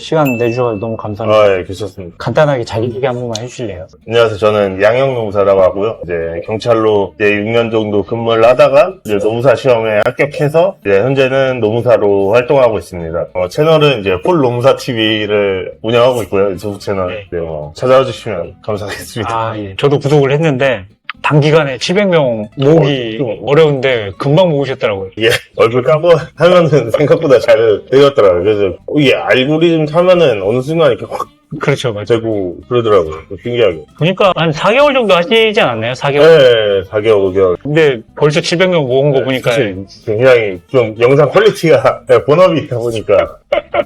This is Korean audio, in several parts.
시간 내주셔서 너무 감사합니다. 아, 예, 괜찮습니다. 간단하게 자기소개 한 번만 해주실래요? 안녕하세요. 저는 양형노무사라고 하고요. 이제 경찰로 이제 6년 정도 근무를 하다가 이제 노무사 시험에 합격해서 이제 현재는 노무사로 활동하고 있습니다. 채널은 이제 폴 노무사 TV를 운영하고 있고요. 유튜브 채널. 네, 찾아와 주시면 감사하겠습니다. 아, 예. 저도 구독을 했는데 단기간에 700명 모으기 어려운데 금방 모으셨더라고요. 이게 얼굴 까고 하면은 생각보다 잘 되었더라고요. 그래서 이게 알고리즘 타면은 어느 순간 이렇게 확 그렇죠, 맞아요. 되고 그러더라고요. 신기하게. 보니까 한 4개월 정도 하시지 않았나요? 4개월? 네, 4개월, 5개월. 근데 벌써 700명 모은 거 보니까 사실 굉장히 좀 영상 퀄리티가 본업이 있다 보니까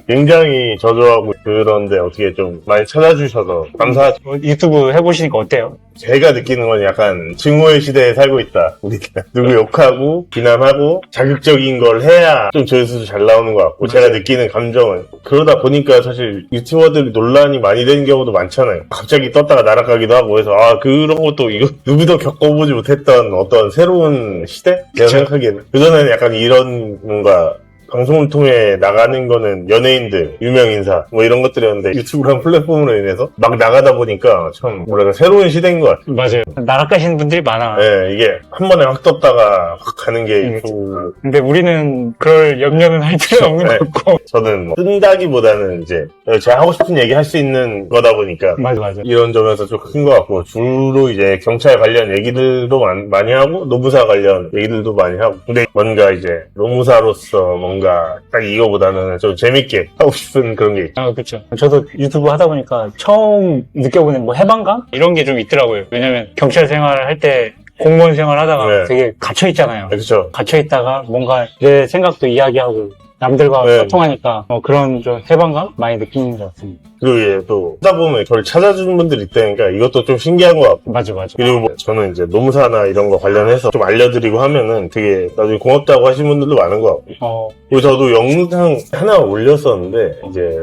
굉장히 저조하고 그런데 어떻게 좀 많이 찾아주셔서 감사하죠. 유튜브 해보시니까 어때요? 제가 느끼는 건 약간 증오의 시대에 살고 있다. 우리가 누구 욕하고 비난하고 자극적인 걸 해야 좀 조회수도 잘 나오는 것 같고 제가 느끼는 감정은 그러다 보니까 사실 유튜버들이 논란이 많이 되는 경우도 많잖아요. 갑자기 떴다가 날아가기도 하고 해서 그런 것도 이거 누구도 겪어보지 못했던 어떤 새로운 시대? 제가 생각하기에는 그전에는 약간 이런 뭔가 방송을 통해 나가는 거는 연예인들, 유명인사 뭐 이런 것들이었는데 유튜브라는 플랫폼으로 인해서 막 나가다 보니까 참 뭐랄까 새로운 시대인 것 같아요. 맞아요. 날아가시는 분들이 많아. 네, 이게 한 번에 확 떴다가 확 가는 게 있고 근데 우리는 그럴 염려는 할 필요 없는 네. 것 같고. 저는 뭐 뜬다기보다는 이제 제가 하고 싶은 얘기 할 수 있는 거다 보니까 맞아. 이런 점에서 좀 큰 것 같고 주로 이제 경찰 관련 얘기들도 많이 하고 노무사 관련 얘기들도 많이 하고 근데 뭔가 이제 노무사로서 뭔가 딱 이거보다는 좀 재밌게 하고 싶은 그런 게 있죠. 그렇죠. 저도 유튜브 하다 보니까 처음 느껴보는 뭐 해방감? 이런 게 좀 있더라고요. 왜냐면 경찰 생활을 할 때 공무원 생활 하다가 네. 되게 갇혀있잖아요. 그렇죠. 갇혀있다가 뭔가 내 생각도 이야기하고 남들과 네. 소통하니까 그런 좀 해방감 많이 느끼는 것 같습니다. 그리고 이제 또 하다 보면 저를 찾아주는 분들이 있다니까 이것도 좀 신기한 것 같고 맞아. 그리고 뭐 저는 이제 노무사나 이런 거 관련해서 좀 알려드리고 하면은 되게 나중에 고맙다고 하시는 분들도 많은 것 같고 그리고 저도 영상 하나 올렸었는데 이제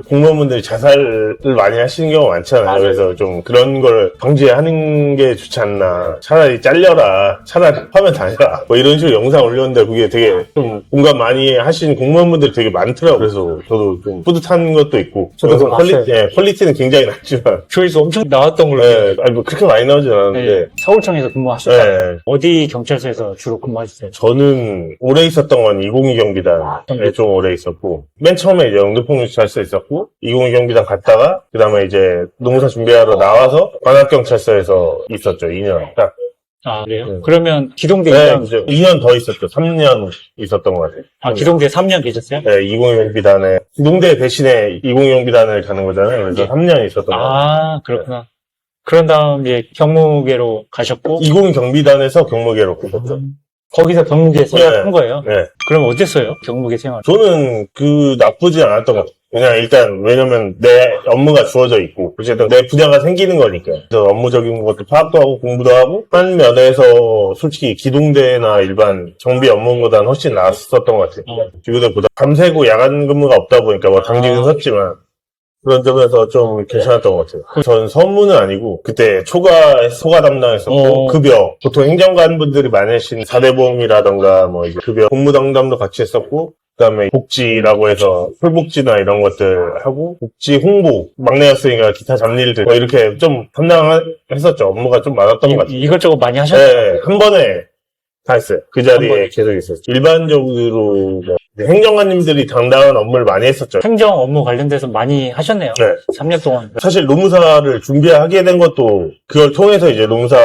공무원분들이 자살을 많이 하시는 경우가 많잖아요. 맞아요. 그래서 좀 그런 걸 방지하는 게 좋지 않나. 차라리 잘려라. 차라리 화면 다녀라. 뭐 이런 식으로 영상 올렸는데 그게 되게 좀 공감 많이 하시는 공무원분들이 되게 많더라고요. 그래서 저도 좀 뿌듯한 것도 있고 저도 그거 봤어요. 퀄리티는 굉장히 낮지만 조회수 엄청 나왔던 걸로. 네, 아니 뭐 그렇게 많이 나오진 않았는데 네. 서울청에서 근무하셨어요. 네. 어디 경찰서에서 주로 근무하셨어요? 저는 오래 있었던 건 202 경비단에 좀 오래 있었고 맨 처음에 이제 영등포경찰서에 있었고 202 경비단 갔다가 그 다음에 이제 노무사 준비하러 나와서 관악경찰서에서 있었죠. 2년 딱. 그래요? 네. 그러면 기동대 네, 2년, 2년 더 있었죠. 3년 있었던 것 같아요. 기동대 3년 계셨어요? 네, 202 경비단에 기동대 대신에 202 경비단을 가는 거잖아요. 그래서 3년 있었던 것 같아요. 그렇구나. 그런 다음 이제 경무계로 가셨고 202 경비단에서 경무계로 갔었죠. 거기서 경무계 생활한 거예요? 네. 그럼 어땠어요? 경무계 생활? 저는 나쁘지 않았던 것 같아요. 그냥 일단 왜냐면 내 업무가 주어져 있고 어쨌든 내 분야가 생기는 거니까 그래서 업무적인 것도 파악도 하고 공부도 하고 한 면에서 솔직히 기동대나 일반 정비 업무보다는 훨씬 나았었던 것 같아요. 기부대보다 밤새고 야간 근무가 없다 보니까 뭐 당직은 섰지만 그런 점에서 좀 괜찮았던 것 같아요. 전 선무는 아니고 그때 소가 담당했었고 급여 보통 행정관 분들이 많이 하신 4대 보험이라던가 뭐 이제 급여 공무 담당도 같이 했었고 그다음에 복지라고 해서 풀복지나 이런 것들 하고 복지 홍보 막내였으니까 기타 잡일들 뭐 이렇게 좀 담당했었죠. 업무가 좀 많았던 것 같아요. 이것저것 많이 하셨어요? 네, 한 번에 다 했어요. 그 자리에 계속 있었어요. 일반적으로 뭐 행정관님들이 당당한 업무를 많이 했었죠. 행정 업무 관련돼서 많이 하셨네요. 네. 3년 동안. 사실 노무사를 준비하게 된 것도 그걸 통해서 이제 노무사,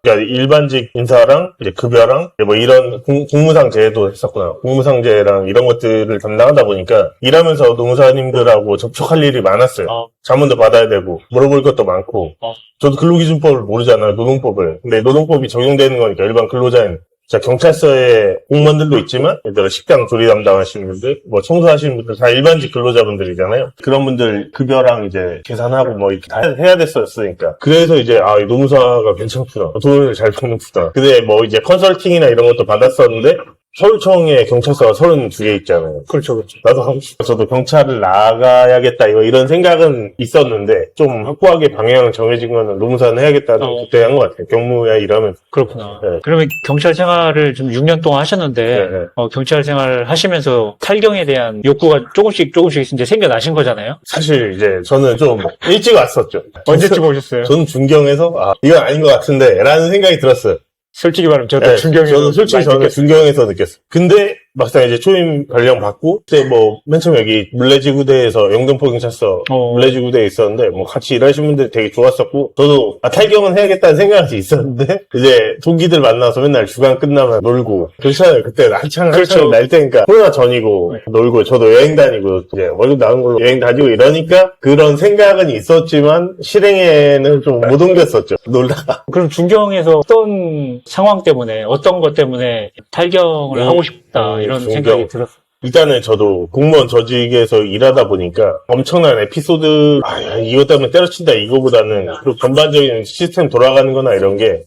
그러니까 일반직 인사랑 이제 급여랑 뭐 이런 공무상제도 했었구나. 공무상제랑 이런 것들을 담당하다 보니까 일하면서 노무사님들하고 접촉할 일이 많았어요. 자문도 받아야 되고 물어볼 것도 많고. 저도 근로기준법을 모르잖아요. 노동법을. 근데 노동법이 적용되는 거니까 일반 근로자인. 자, 경찰서에 공무원들도 있지만, 예를 들어 식당 조리 담당하시는 분들, 뭐 청소하시는 분들 다 일반직 근로자분들이잖아요. 그런 분들 급여랑 이제 계산하고 뭐 이렇게 다 해야 됐었으니까. 그래서 이제, 이 노무사가 괜찮구나. 돈을 잘 버는구나. 근데 뭐 이제 컨설팅이나 이런 것도 받았었는데, 서울청에 경찰서가 32개 있잖아요. 그렇죠, 그렇죠. 나도 하고 싶어. 저도 경찰을 나가야겠다, 이런 생각은 있었는데, 좀 확고하게 방향을 정해진 거는 노무사는 해야겠다는 그때 한 것 같아요. 경무야 일하면서. 그렇구나. 네. 그러면 경찰 생활을 좀 6년 동안 하셨는데, 네. 경찰 생활을 하시면서 탈경에 대한 욕구가 조금씩 이제 생겨나신 거잖아요? 사실 이제 저는 좀 일찍 왔었죠. 언제쯤 오셨어요? 저는 중경에서, 이건 아닌 것 같은데, 라는 생각이 들었어요. 솔직히 말하면 저도 네, 중경에서 저는 솔직히 많이 저는 느꼈어요. 중경에서 느꼈어요. 근데 막상 이제 초임 발령 받고 그때 뭐 맨 처음 여기 물레지구대에서 영등포 경찰서 물레지구대에 있었는데 뭐 같이 일하신 분들 되게 좋았었고 저도 탈경은 해야겠다는 생각이 있었는데 이제 동기들 만나서 맨날 주간 끝나면 놀고 그렇잖아요. 그때 한창 그렇죠. 날 때니까 코로나 전이고 놀고 저도 여행 다니고 이제 월급 나온 걸로 여행 다니고 이러니까 그런 생각은 있었지만 실행에는 좀 못 옮겼었죠. 놀다가. 그럼 중경에서 어떤 상황 때문에, 어떤 것 때문에 탈경을 하고 싶다, 이런 중경. 생각이 들었어요? 일단은 저도 공무원 조직에서 일하다 보니까 엄청난 에피소드, 이것 때문에 때려친다 이거보다는 그 전반적인 시스템 돌아가는 거나 이런 게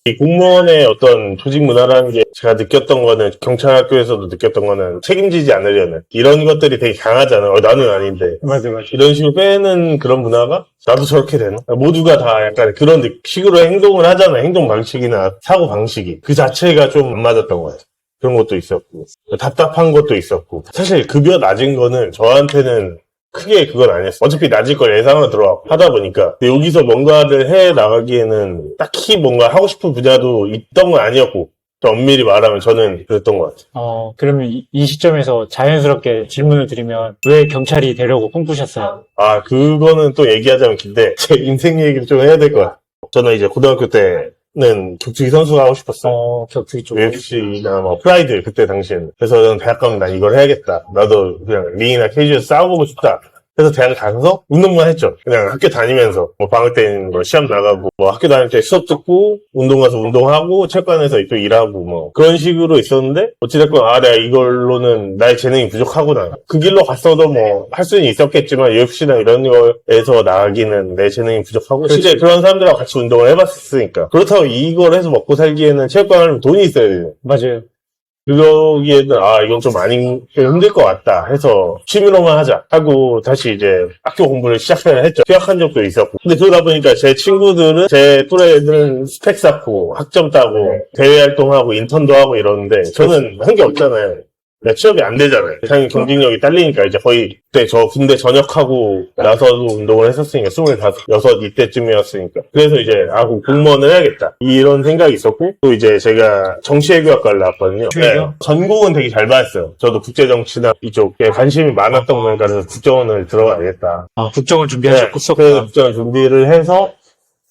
이 공무원의 어떤 조직 문화라는 게 제가 느꼈던 거는 경찰학교에서도 느꼈던 거는 책임지지 않으려는 이런 것들이 되게 강하잖아요. 나는 아닌데. 맞아. 이런 식으로 빼는 그런 문화가 나도 저렇게 되나? 모두가 다 약간 그런 식으로 행동을 하잖아요. 행동 방식이나 사고 방식이. 그 자체가 좀 안 맞았던 것 같아요. 그런 것도 있었고 답답한 것도 있었고 사실 급여 낮은 거는 저한테는 크게 그건 아니었어요. 어차피 낮을 걸 예상으로 들어가고 하다 보니까 근데 여기서 뭔가를 해 나가기에는 딱히 뭔가 하고 싶은 분야도 있던 건 아니었고 또 엄밀히 말하면 저는 그랬던 것 같아요. 그러면 이 시점에서 자연스럽게 질문을 드리면 왜 경찰이 되려고 꿈꾸셨어요? 그거는 또 얘기하자면 긴데 제 인생 얘기를 좀 해야 될 것 같아요. 저는 이제 고등학교 때는 격투기 선수가 하고 싶었어요. 격투기 쪽. UFC나 뭐 프라이드 그때 당시에는. 그래서 저는 대학 가면 난 이걸 해야겠다. 나도 그냥 링이나 케이지에서 싸워보고 싶다. 그래서 대학을 가서 운동만 했죠. 그냥 학교 다니면서 뭐 방학 때는 뭐 시험 나가고 뭐 학교 다닐 때 수업 듣고 운동 가서 운동하고 체육관에서 또 일하고 뭐 그런 식으로 있었는데 어찌됐건 내가 이걸로는 나의 재능이 부족하구나. 그 길로 갔어도 뭐 할 수는 있었겠지만 UFC나 이런 거에서 나가기는 내 재능이 부족하고 실제 그런 사람들하고 같이 운동을 해봤으니까 그렇다고 이걸 해서 먹고 살기에는 체육관 하려면 돈이 있어야 돼요. 맞아요. 그러기에는 이건 좀 힘들 것 같다 해서 취미로만 하자 하고 다시 이제 학교 공부를 시작해야 했죠. 휴학한 적도 있었고 근데 그러다 보니까 제 친구들은 제 또래 애들은 스펙 쌓고 학점 따고 대외 활동하고 인턴도 하고 이러는데 저는 한 게 없잖아요. 취업이 안 되잖아요. 당연히 경쟁력이 딸리니까 이제 거의 그때 저 군대 전역하고 나서도 운동을 했었으니까 25, 6 이때쯤이었으니까 그래서 이제 공무원을 해야겠다 이런 생각이 있었고 또 이제 제가 정치외교학과를 나왔거든요. 전공은 되게 잘 받았어요. 저도 국제정치나 이쪽에 관심이 많았던 거니까 그래서 국정원을 들어가야겠다. 국정원 준비하셨고 그래서 국정원 준비를 해서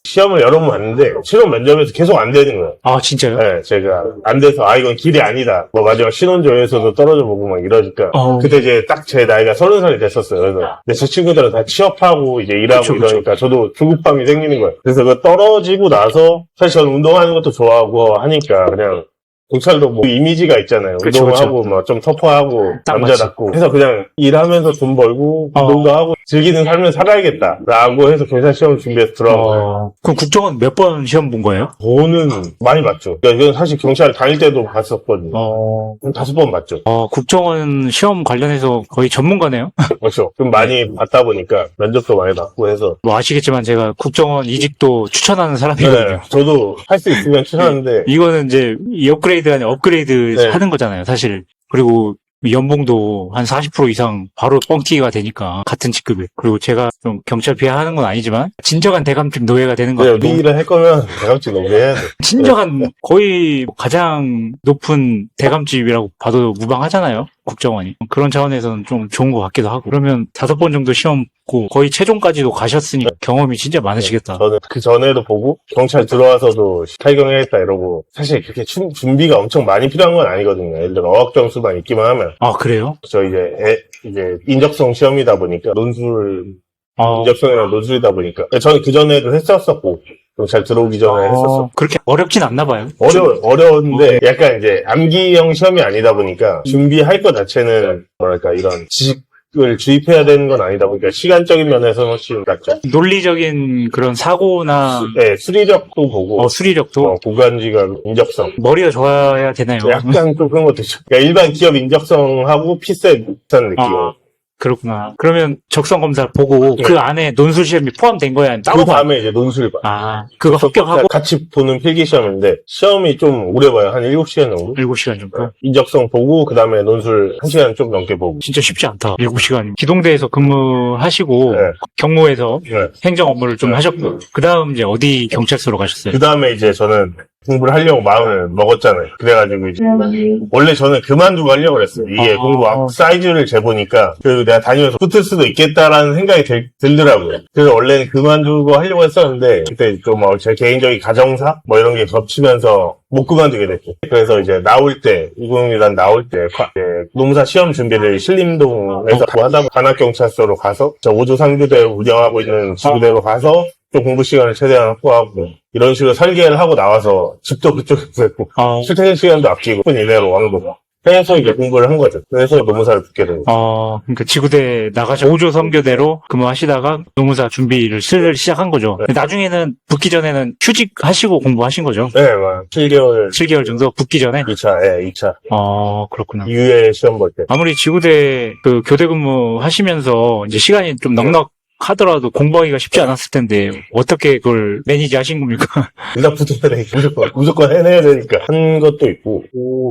시험을 여러 번 봤는데 최종 면접에서 계속 안 되는 거예요. 진짜요? 네, 제가 안 돼서 이건 길이 아니다. 뭐 마지막 신혼조회에서도 떨어져 보고 막 이러니까 그때 이제 딱 제 나이가 30살이 됐었어요. 그래서 근데 제 친구들은 다 취업하고 이제 일하고 이러니까 저도 조급함이 생기는 거예요. 그래서 그 떨어지고 나서 사실 저는 운동하는 것도 좋아하고 하니까 그냥 경찰도 뭐 이미지가 있잖아요. 운동하고 뭐 좀 터프하고 남자답고 해서 그냥 일하면서 돈 벌고 운동도 하고 즐기는 삶을 살아야겠다라고 해서 경찰 시험 준비해서 들어간 거예요. 그럼 국정원 몇 번 시험 본 거예요? 저는 많이 봤죠. 그러니까 이건 사실 경찰 다닐 때도 봤었거든요. 5번 봤죠. 국정원 시험 관련해서 거의 전문가네요? 그렇죠. 좀 많이 봤다 보니까 면접도 많이 받고 해서. 뭐 아시겠지만 제가 국정원 이직도 추천하는 사람이거든요. 네, 저도 할 수 있으면 추천하는데. 이거는 이제 이 업그레이드 아닌 업그레이드 하는 거잖아요, 사실. 그리고 연봉도 한 40% 이상 바로 뻥튀기가 되니까 같은 직급에. 그리고 제가 좀 경찰 비하하는 건 아니지만 진정한 대감집 노예가 되는 거 같고. 우리 일을 할 거면 대감집 노예 해야 돼. 진정한 거의 가장 높은 대감집이라고 봐도 무방하잖아요, 국정원이. 그런 차원에서는 좀 좋은 것 같기도 하고. 그러면 5번 정도 시험 보고 거의 최종까지도 가셨으니 경험이 진짜 많으시겠다. 저는 그 전에도 보고 경찰 들어와서도 탈경해야겠다 이러고 사실 그렇게 준비가 엄청 많이 필요한 건 아니거든요. 예를 들어 어학 점수만 있기만 하면. 그래요? 저 이제 인적성 시험이다 보니까 인적성이랑 논술이다 보니까 저는 그 전에도 했었었고 경찰 들어오기 전에 했었어. 그렇게 어렵진 않나 봐요. 어려운데 약간 이제 암기형 시험이 아니다 보니까 준비할 것 자체는 뭐랄까 이런 지식 지식을 주입해야 되는 건 아니다 보니까 시간적인 면에서는 훨씬 낫죠. 논리적인 그런 사고나 네, 수리력도 보고 수리력도 고관지가 인적성 머리가 좋아야 되나요? 약간 좀 그런 것도 있죠. 그러니까 일반 기업 인적성하고 비슷한 느낌. 그렇구나. 그러면 적성 검사를 보고 네. 그 안에 논술 시험이 포함된 거야? 아니면 그 따로 다음에 이제 논술 봐. 그거 합격하고 같이 보는 필기 시험인데 시험이 좀 오래 봐요. 한 7시간 정도? 7시간 정도? 인적성 보고 그 다음에 논술 1시간 좀 넘게 보고. 진짜 쉽지 않다. 7시간. 기동대에서 근무하시고 네. 경무에서 네. 행정 업무를 좀 하셨고 그 다음 이제 어디 경찰서로 가셨어요? 그 다음에 이제 저는 공부를 하려고 마음을 먹었잖아요. 그래가지고 이제 원래 저는 그만두고 하려고 그랬어요. 이게 공부 사이즈를 재보니까 내가 다니면서 붙을 수도 있겠다라는 생각이 들더라고요. 그래서 원래는 그만두고 하려고 했었는데 그때 또 뭐 제 개인적인 가정사 뭐 이런 게 겹치면서 못 그만두게 됐죠. 그래서 이제 나올 때 2001년 나올 때 노무사 시험 준비를 신림동에서 하다가 관악경찰서로 가서 저 5조 3교대 운영하고 있는 지구대로 가서 또 공부 시간을 최대한 확보하고 이런 식으로 설계를 하고 나와서 집도 그쪽에서 했고 출퇴근 시간도 아끼고 10분 이내로 왕복 해서 이제 공부를 한 거죠. 그래서 노무사를 붙게 된 거죠. 그러니까 지구대 나가셔 5조 3교대로 근무하시다가 노무사 준비를 슬슬 시작한 거죠. 네. 나중에는 붙기 전에는 휴직하시고 공부하신 거죠. 네, 막 7개월 정도 붙기 전에. 2차, 네, 2차. 그렇구나. 2회 시험 볼 때. 아무리 지구대 그 교대 근무 하시면서 이제 시간이 좀 넉넉 하더라도 공부하기가 쉽지 않았을 텐데 어떻게 그걸 매니지 하신 겁니까? 일단 붙어야 되니까 무조건 해내야 되니까 한 것도 있고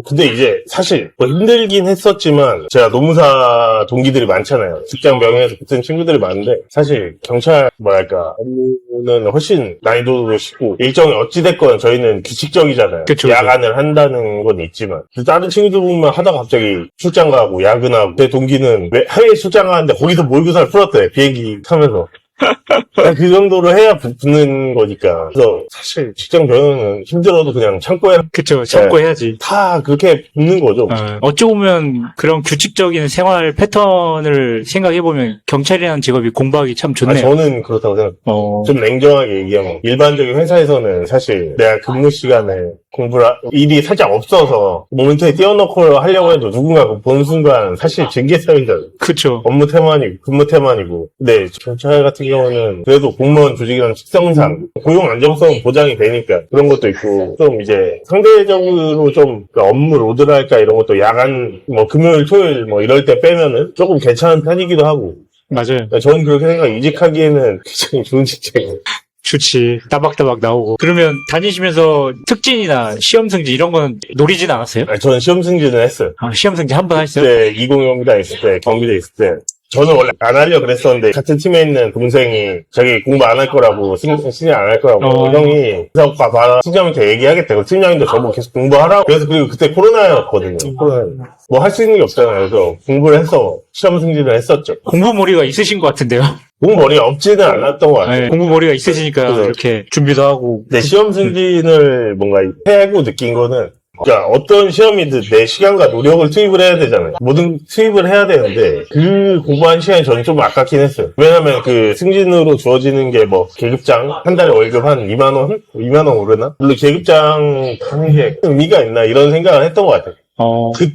근데 이제 사실 뭐 힘들긴 했었지만 제가 노무사 동기들이 많잖아요. 직장 병행해서 붙은 친구들이 많은데 사실 경찰 뭐랄까 업무는 훨씬 난이도도 쉽고 일정이 어찌됐건 저희는 규칙적이잖아요. 그쵸. 야간을 한다는 건 있지만 다른 친구들 보면 하다가 갑자기 출장 가고 야근하고 제 동기는 해외 출장 가는데 거기서 모의고사를 풀었대. 비행기 타면서 그 정도로 해야 붙는 거니까. 그래서 사실 직장 병행은 힘들어도 그냥 참고 해야. 그쵸, 참고 해야지. 다 그렇게 붙는 거죠. 어찌 보면 그런 규칙적인 생활 패턴을 생각해보면 경찰이라는 직업이 공부하기 참 좋네요. 저는 그렇다고 생각해요. 좀 냉정하게 얘기하면 일반적인 회사에서는 사실 내가 근무 시간에 일이 살짝 없어서 모니터에 띄워놓고 하려고 해도 누군가 보는 순간 사실 징계성이잖아요. 그쵸. 업무 태만이고 근무 태만이고. 근데 경찰 같은 경우는 그래도 공무원 조직이라는 특성상 고용 안정성은 보장이 되니까 그런 것도 있고 좀 이제 상대적으로 좀 업무 로드랄까 이런 것도 야간 뭐 금요일 토요일 뭐 이럴 때 빼면은 조금 괜찮은 편이기도 하고. 맞아요. 저는 그렇게 생각해요. 이직하기에는 굉장히 좋은 직장이에요. 좋지. 따박따박 나오고. 그러면 다니시면서 특진이나 시험 승진 이런 건 노리진 않았어요? 저는 시험 승진을 했어요. 시험 승진 한 번 하셨어요? 그때 20경기대 있을 때, 경기대 있을 때. 저는 원래 안 하려고 그랬었는데 같은 팀에 있는 동생이 자기 공부 안 할 거라고 신경 안 할 거라고 형이 회사과 봐라 팀장님한테 얘기하겠대. 팀장님도 저보고 계속 공부하라고. 그래서 그리고 그때 코로나였거든요. 뭐 할 수 있는 게 없잖아요. 그래서 공부를 해서 시험 승진을 했었죠. 공부머리가 있으신 것 같은데요? 공부머리가 없지는 않았던 것 같아요. 네, 공부머리가 있으시니까 이렇게 준비도 하고. 네, 시험 승진을 뭔가 해고 느낀 거는 그러니까 어떤 시험이든 내 시간과 노력을 투입을 해야 되잖아요. 모든 투입을 해야 되는데 그 공부한 시간이 저는 좀 아깝긴 했어요. 왜냐면 그 승진으로 주어지는 게 뭐 계급장 한 달에 월급 한 2만 원? 2만 원 오르나? 물론 계급장 하는 게 의미가 있나 이런 생각을 했던 것 같아요.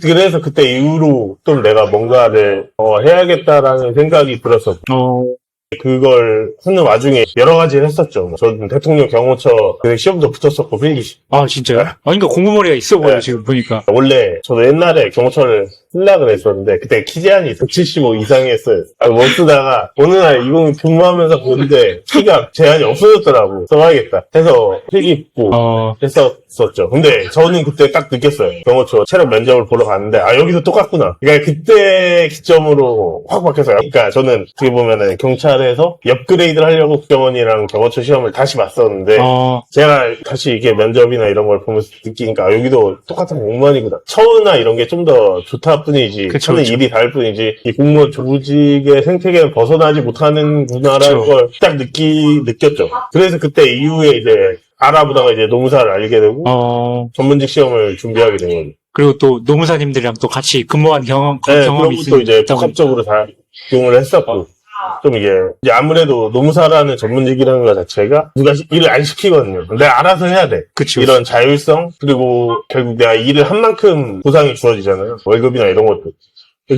그래서 그때 이후로 좀 내가 뭔가를 해야겠다라는 생각이 들었었고 그걸 하는 와중에 여러 가지를 했었죠. 저는 대통령 경호처 시험도 붙었었고 필기시. 진짜요? 그러니까 공부머리가 있어 보여요. 지금 보니까. 원래 저도 옛날에 경호처를 쓰려고 했었는데 그때 키 제한이 175 이상이었어요. 못 쓰다가 어느 날 이거 근무하면서 보는데 키가 제한이 없어졌더라고. 써야겠다 해서 필기 붙고 했었죠. 근데 저는 그때 딱 느꼈어요. 경호처 체력 면접을 보러 갔는데 여기도 똑같구나. 그러니까 그때 기점으로 확 바뀌었어요. 그러니까 저는 어떻게 보면은 경찰에서 업그레이드를 하려고 국정원이랑 경호처 시험을 다시 봤었는데 제가 다시 이게 면접이나 이런 걸 보면서 느끼니까 여기도 똑같은 공무원이구나. 처우나 이런 게 좀 더 좋다 뿐이지 하는 일이 다를 뿐이지 이 공무원 조직의 생태계는 벗어나지 못하는구나라는 걸 딱 느꼈죠. 그래서 그때 이후에 이제 알아보다가 이제 노무사를 알게 되고 전문직 시험을 준비하게 된 거죠. 그리고 또 노무사님들이랑 또 같이 근무한 경험이 그런 것도 이제 복합적으로 다 이용을 했었고 좀 이게 아무래도 노무사라는 전문직이라는 것 자체가 누가 일을 안 시키거든요. 내가 알아서 해야 돼. 그쵸. 이런 자율성 그리고 결국 내가 일을 한 만큼 보상이 주어지잖아요. 월급이나 이런 것도.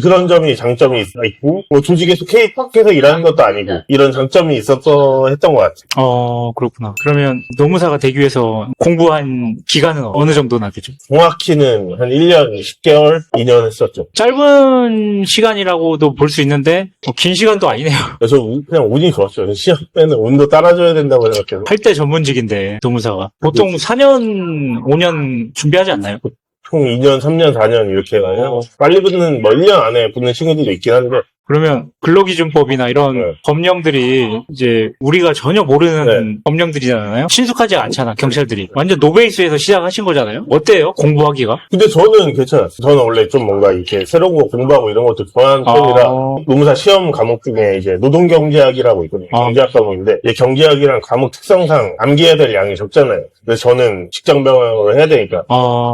그런 점이 장점이 있고, 뭐 조직에서 K-팝에서 일하는 것도 아니고, 이런 장점이 있었어 했던 것 같아요. 그렇구나. 그러면 노무사가 되기 위해서 공부한 기간은 어느 정도나 되죠? 정확히는 한 1년 10개월, 2년 했었죠. 짧은 시간이라고도 볼 수 있는데 긴 시간도 아니네요. 그래서 그냥 운이 좋았죠. 시험 때는 운도 따라줘야 된다고 생각해서. 8대 전문직인데 노무사가 보통 4년, 5년 준비하지 않나요? 총 2년, 3년, 4년 이렇게 해가지고 빨리 붙는, 뭐 1년 안에 붙는 친구들도 있긴 한데, 그러면 근로기준법이나 이런 네. 법령들이 이제 우리가 전혀 모르는 법령들이잖아요. 친숙하지 않잖아, 경찰들이. 완전 노베이스에서 시작하신 거잖아요. 어때요? 공부하기가? 근데 저는 괜찮았어요. 저는 원래 좀 뭔가 이렇게 새로운 거 공부하고 이런 것도 좋아하는 편이라, 노무사 시험 과목 중에 이제 노동경제학이라고 있거든요. 경제학 과목인데, 이 경제학이랑 과목 특성상 암기해야 될 양이 적잖아요. 그래서 저는 직장 병행으로 해야 되니까,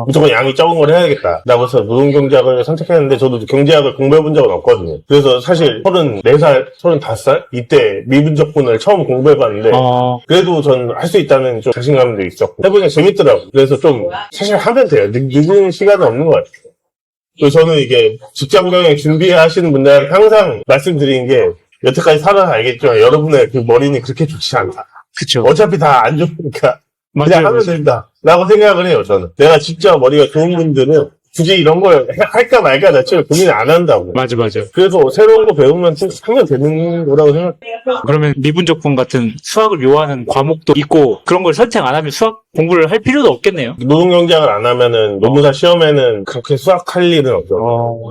무조건 양이 적은 걸 해야겠다. 라고 해서 노동경제학을 선택했는데, 저도 경제학을 공부해본 적은 없거든요. 그래서 사실 34살, 35살? 이때 미분적분을 처음 공부해봤는데, 그래도 전 할 수 있다는 좀 자신감도 있었고, 해보니까 재밌더라고요. 그래서 좀, 사실 하면 돼요. 늦은 시간은 없는 것 같아요. 그래서 저는 이게 직장병행 준비하시는 분들한테 항상 말씀드리는 게, 여태까지 살아서 알겠지만 여러분의 그 머리는 그렇게 좋지 않다. 그쵸. 어차피 다 안 좋으니까 그냥 맞아요, 하면 된다. 라고 생각을 해요, 저는. 내가 진짜 머리가 좋은 분들은 굳이 이런 걸 할까 말까 자체를 고민을 안 한다고. 맞아. 그래서 새로운 거 배우면 하면 되는 거라고 생각해요. 그러면 미분적분 같은 수학을 요하는 과목도 있고 그런 걸 선택 안 하면 수학 공부를 할 필요도 없겠네요. 노동경제학을 안 하면은 노무사 시험에는 그렇게 수학할 일은 없죠.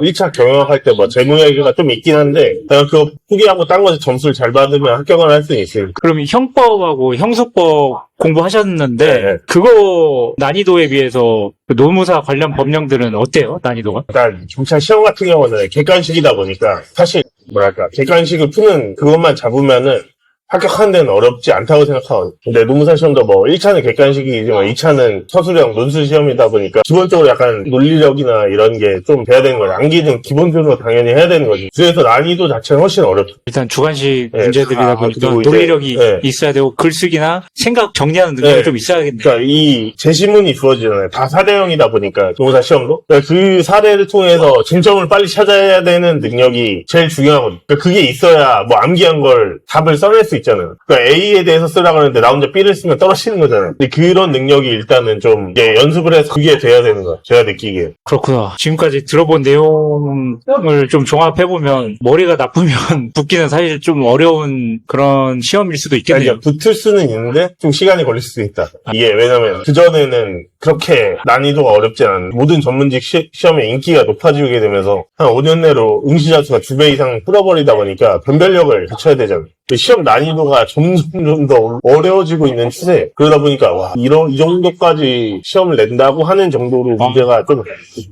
1차 경영학할 때 뭐 재무회계가 좀 있긴 한데 내가 그거 포기하고 딴 거에 점수를 잘 받으면 합격을 할 수는 있으니까. 그럼 형법하고 형소법 공부하셨는데 네. 그거 난이도에 비해서 그 노무사 관련 법령들은 어때요? 난이도가? 일단 경찰 시험 같은 경우는 객관식이다 보니까 사실 뭐랄까 객관식을 푸는 그것만 잡으면은 합격하는 데는 어렵지 않다고 생각하거든요. 근데 노무사 시험도 뭐 1차는 객관식이지만 2차는 서술형 논술 시험이다 보니까 기본적으로 약간 논리력이나 이런 게 좀 돼야 되는 거죠. 암기는 기본적으로 당연히 해야 되는 거지. 그래서 난이도 자체는 훨씬 어렵죠. 일단 주관식 네, 문제들이다 보니까 그리고 이제, 논리력이 네. 있어야 되고 글쓰기나 생각 정리하는 능력이 네. 좀 있어야겠네요. 그러니까 이 제시문이 주어지잖아요. 다 4대형이다 보니까 노무사 시험도 그러니까 그 사례를 통해서 쟁점을 빨리 찾아야 되는 능력이 제일 중요하거든요. 그러니까 그게 있어야 뭐 암기한 걸 답을 써낼 수 있잖아요. 그러니까 A에 대해서 쓰라고 하는데 나 혼자 B를 쓰면 떨어지는 거잖아요. 근데 그런 능력이 일단은 좀 이제 연습을 해서 그게 돼야 되는 거예요. 제가 느끼기에. 그렇구나. 지금까지 들어본 내용을 좀 종합해보면 머리가 나쁘면 붙기는 사실 좀 어려운 그런 시험일 수도 있겠네요. 그러니까 붙을 수는 있는데 좀 시간이 걸릴 수도 있다. 이게 왜냐면 그전에는 그렇게 난이도가 어렵지 않은 모든 전문직 시험의 인기가 높아지게 되면서 한 5년 내로 응시자 수가 2배 이상 풀어버리다 보니까 변별력을 갖춰야 되잖아요. 시험 난이도가 점점 더 어려워지고 있는 추세. 그러다 보니까 와 이 정도까지 시험을 낸다고 하는 정도로 문제가 좀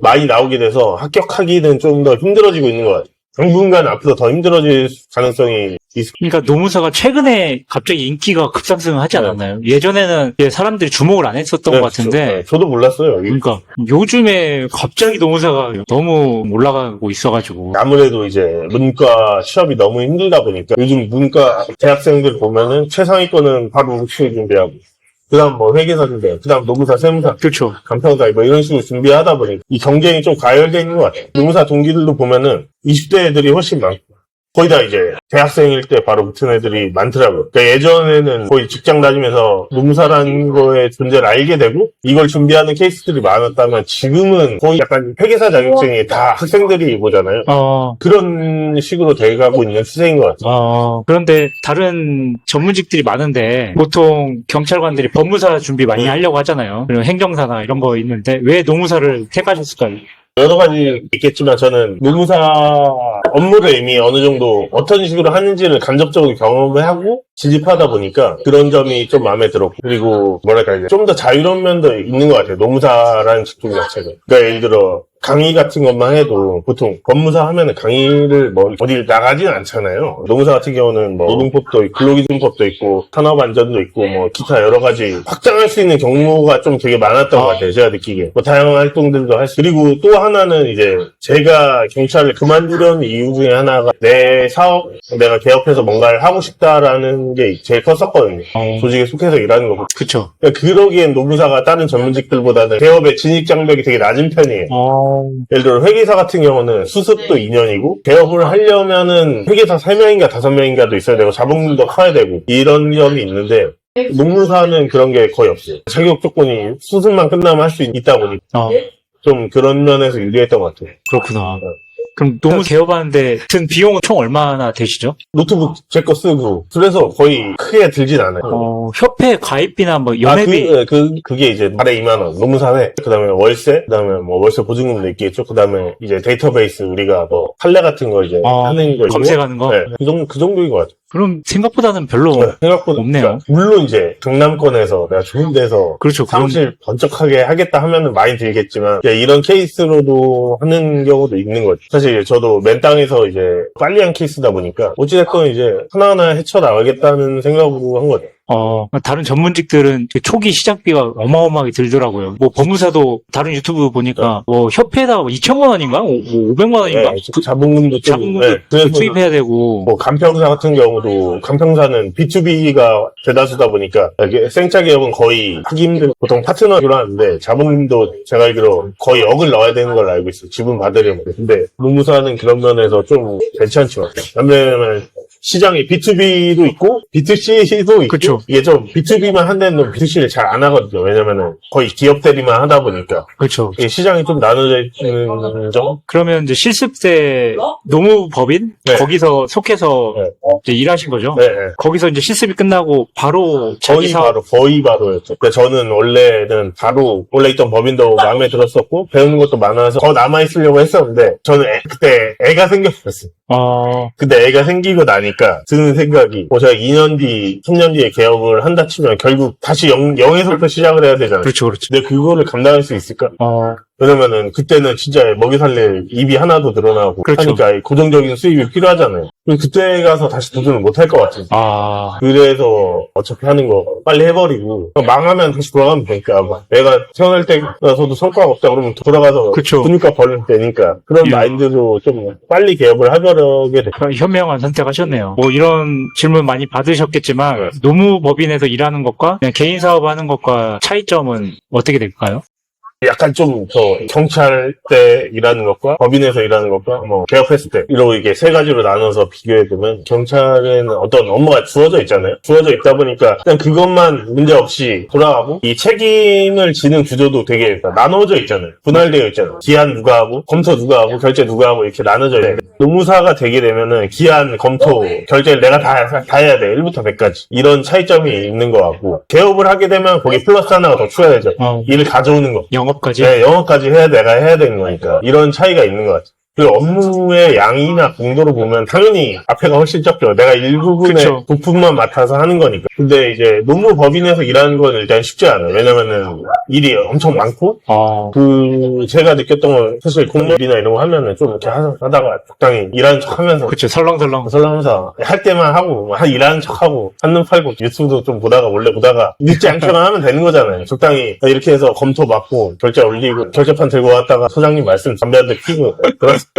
많이 나오게 돼서 합격하기는 좀 더 힘들어지고 있는 것 같아요. 당분간 앞으로 더 힘들어질 가능성이 있습니다. 그러니까 노무사가 최근에 갑자기 인기가 급상승하지 않았나요? 예전에는 사람들이 주목을 안 했었던 것 같은데 네, 저도 몰랐어요. 그러니까 요즘에 갑자기 노무사가 너무 올라가고 있어가지고 아무래도 이제 문과 시험이 너무 힘들다 보니까 요즘 문과 대학생들 보면은 최상위권은 바로 응시 준비하고 그다음 뭐 회계사 준비, 그다음 노무사, 세무사, 그렇죠. 간평사 뭐 이런 식으로 준비하다 보니까 이 경쟁이 좀 가열돼 있는 것 같아요. 노무사 동기들도 보면은 20대 애들이 훨씬 많고 거의 다 이제 대학생일 때 바로 붙은 애들이 많더라고요. 그러니까 예전에는 거의 직장 다니면서 노무사라는 거의 존재를 알게 되고 이걸 준비하는 케이스들이 많았다면 지금은 거의 약간 회계사 자격증이 다 학생들이 보잖아요. 그런 식으로 돼가고 있는 추세인 것 같아요. 그런데 다른 전문직들이 많은데 보통 경찰관들이 법무사 준비 많이 하려고 하잖아요. 그리고 행정사나 이런 거 있는데 왜 노무사를 택하셨을까요? 여러 가지 있겠지만 저는 노무사 업무를 이미 어느 정도 어떤 식으로 하는지를 간접적으로 경험을 하고 진입하다 보니까 그런 점이 좀 마음에 들었고 그리고 뭐랄까 이제 좀 더 자유로운 면도 있는 것 같아요. 노무사라는 직종 자체가. 그러니까 예를 들어 강의 같은 것만 해도 보통 법무사 하면은 강의를 뭐 어딜 나가지는 않잖아요. 노무사 같은 경우는 뭐 노동법도 있고 근로기준법도 있고 산업안전도 있고 뭐 기타 여러 가지 확장할 수 있는 경로가 좀 되게 많았던 것 같아요. 제가 느끼기에. 뭐 다양한 활동들도 할 수. 그리고 또 하나는 이제 제가 경찰을 그만두려는 이유 중에 하나가 내 사업, 내가 개업해서 뭔가를 하고 싶다라는 일하는 게 제일 컸었거든요. 조직에 속해서 일하는 거. 그쵸. 그러니까 그러기엔 노무사가 다른 전문직들보다는 개업의 진입 장벽이 되게 낮은 편이에요. 예를 들어 회계사 같은 경우는 수습도 2년이고 개업을 하려면은 회계사 3명인가 5명인가도 있어야 되고 자본금도 커야 되고 이런 점이 있는데 노무사는 그런 게 거의 없어요. 자격 조건이 수습만 끝나면 할 수 있다 보니까 좀 그런 면에서 유리했던 것 같아요. 그렇구나. 그럼 노무 개업하는데 든 비용은 총 얼마나 되시죠? 노트북 제 거 쓰고 그래서 거의 크게 들진 않아요. 협회 가입비나 뭐 연회비. 그게 이제 달에 2만 원, 노무사회, 그 다음에 월세, 그 다음에 뭐 월세 보증금도 있겠죠. 그 다음에 이제 데이터베이스 우리가 뭐 판례 같은 거 이제 하는 거 있고. 검색하는 거? 네, 그 정도인 것 같아요. 그럼 생각보다는 별로 생각보다 없네요. 그러니까 물론 이제 경남권에서 내가 좋은 데서 그렇죠. 사무실 번쩍하게 하겠다 하면은 많이 들겠지만 이런 케이스로도 하는 경우도 있는 거죠. 사실 저도 맨 땅에서 이제 빨리 한 케이스다 보니까 어찌됐건 이제 하나하나 헤쳐나가겠다는 생각으로 한 거죠. 다른 전문직들은 초기 시작비가 어마어마하게 들더라고요. 뭐 법무사도 다른 유튜브 보니까 뭐 협회에다가 2천만 원인가? 뭐 500만 원인가? 자본금도 자본금도 투입해야 되고. 뭐 간평사 같은 경우도 간평사는 B2B가 대다수다 보니까 생짜 기업은 거의 하기 힘들고 보통 파트너로 하는데 자본금도 제가 알기로 거의 억을 넣어야 되는 걸로 알고 있어요. 지분 받으려면. 근데 노무사는 그런 면에서 좀 괜찮죠. 왜냐면 시장이 B2B도 있고 B2C도 있고 그쵸. 이게 좀 B2B만 한데는 B2C를 잘 안 하거든요. 왜냐면은 거의 기업 대리만 하다 보니까 그렇죠. 시장이 좀 나눠져 있는 점. 그러면 이제 실습때 노무법인 네. 거기서 속해서 네. 이제 일하신 거죠? 네. 거기서 이제 실습이 끝나고 바로 거의 바로였죠. 그러니까 저는 원래는 바로 원래 있던 법인도 마음에 들었었고 배우는 것도 많아서 더 남아 있으려고 했었는데 저는 그때 애가 생겼었어요. 근데 애가 생기고 나니까 드는 생각이 제가 2년 뒤, 3년 뒤에 개업을 한다 치면 결국 다시 0에서부터 시작을 해야 되잖아요. 그렇죠, 그렇죠. 근데 그거를 감당할 수 있을까? 왜냐면은 그때는 진짜 먹이 살릴 입이 하나도 늘어나고 그렇죠. 하니까 고정적인 수입이 필요하잖아요. 그때 가서 다시 도전을 못 할 것 같아요. 그래서 어차피 하는 거 빨리 해버리고 망하면 다시 돌아가면 되니까 내가 태어날 때서도 성과가 없다 그러면 돌아가서 그쵸. 근육값 벌면 되니까 그런 마인드로 좀 빨리 개업을 해보려게 됐어요. 현명한 선택하셨네요. 뭐 이런 질문 많이 받으셨겠지만 노무법인에서 일하는 것과 그냥 개인 사업하는 것과 차이점은 어떻게 될까요? 약간 좀 더 경찰 때 일하는 것과 법인에서 일하는 것과 뭐 개업했을 때 이러고 이게 세 가지로 나눠서 비교해보면 경찰에는 어떤 업무가 주어져 있잖아요. 주어져 있다 보니까 그냥 그것만 문제없이 돌아가고 이 책임을 지는 구조도 되게 나눠져 있잖아요. 분할되어 있잖아요. 기한 누가 하고 검토 누가 하고 결제 누가 하고 이렇게 나눠져 있는데 노무사가 되게 되면은 기한, 검토, 결제를 내가 다 해야 돼. 1부터 100까지. 이런 차이점이 있는 것 같고 개업을 하게 되면 거기 플러스 하나가 더 추가되죠. 일을 가져오는 거. 영업까지? 네, 영업까지 내가 해야 되는 거니까. 이런 차이가 있는 것 같아요. 그리고 업무의 양이나 공도로 보면 당연히 앞에가 훨씬 적죠. 내가 일부분의 그쵸. 부품만 맡아서 하는 거니까. 근데 이제 노무법인에서 일하는 건 일단 쉽지 않아요. 왜냐면은 일이 엄청 많고, 제가 느꼈던 건 사실 공무원이나 이런 거 하면은 좀 이렇게 하다가 적당히 일하는 척 하면서. 그쵸, 설렁설렁. 설렁설렁 할 때만 하고, 일하는 척 하고, 한눈 팔고, 유튜브도 좀 보다가, 원래 보다가, 늦지 않게만 하면 되는 거잖아요. 적당히 이렇게 해서 검토 받고, 결제 올리고, 결제판 들고 왔다가 소장님 말씀 담배 한 대 피고,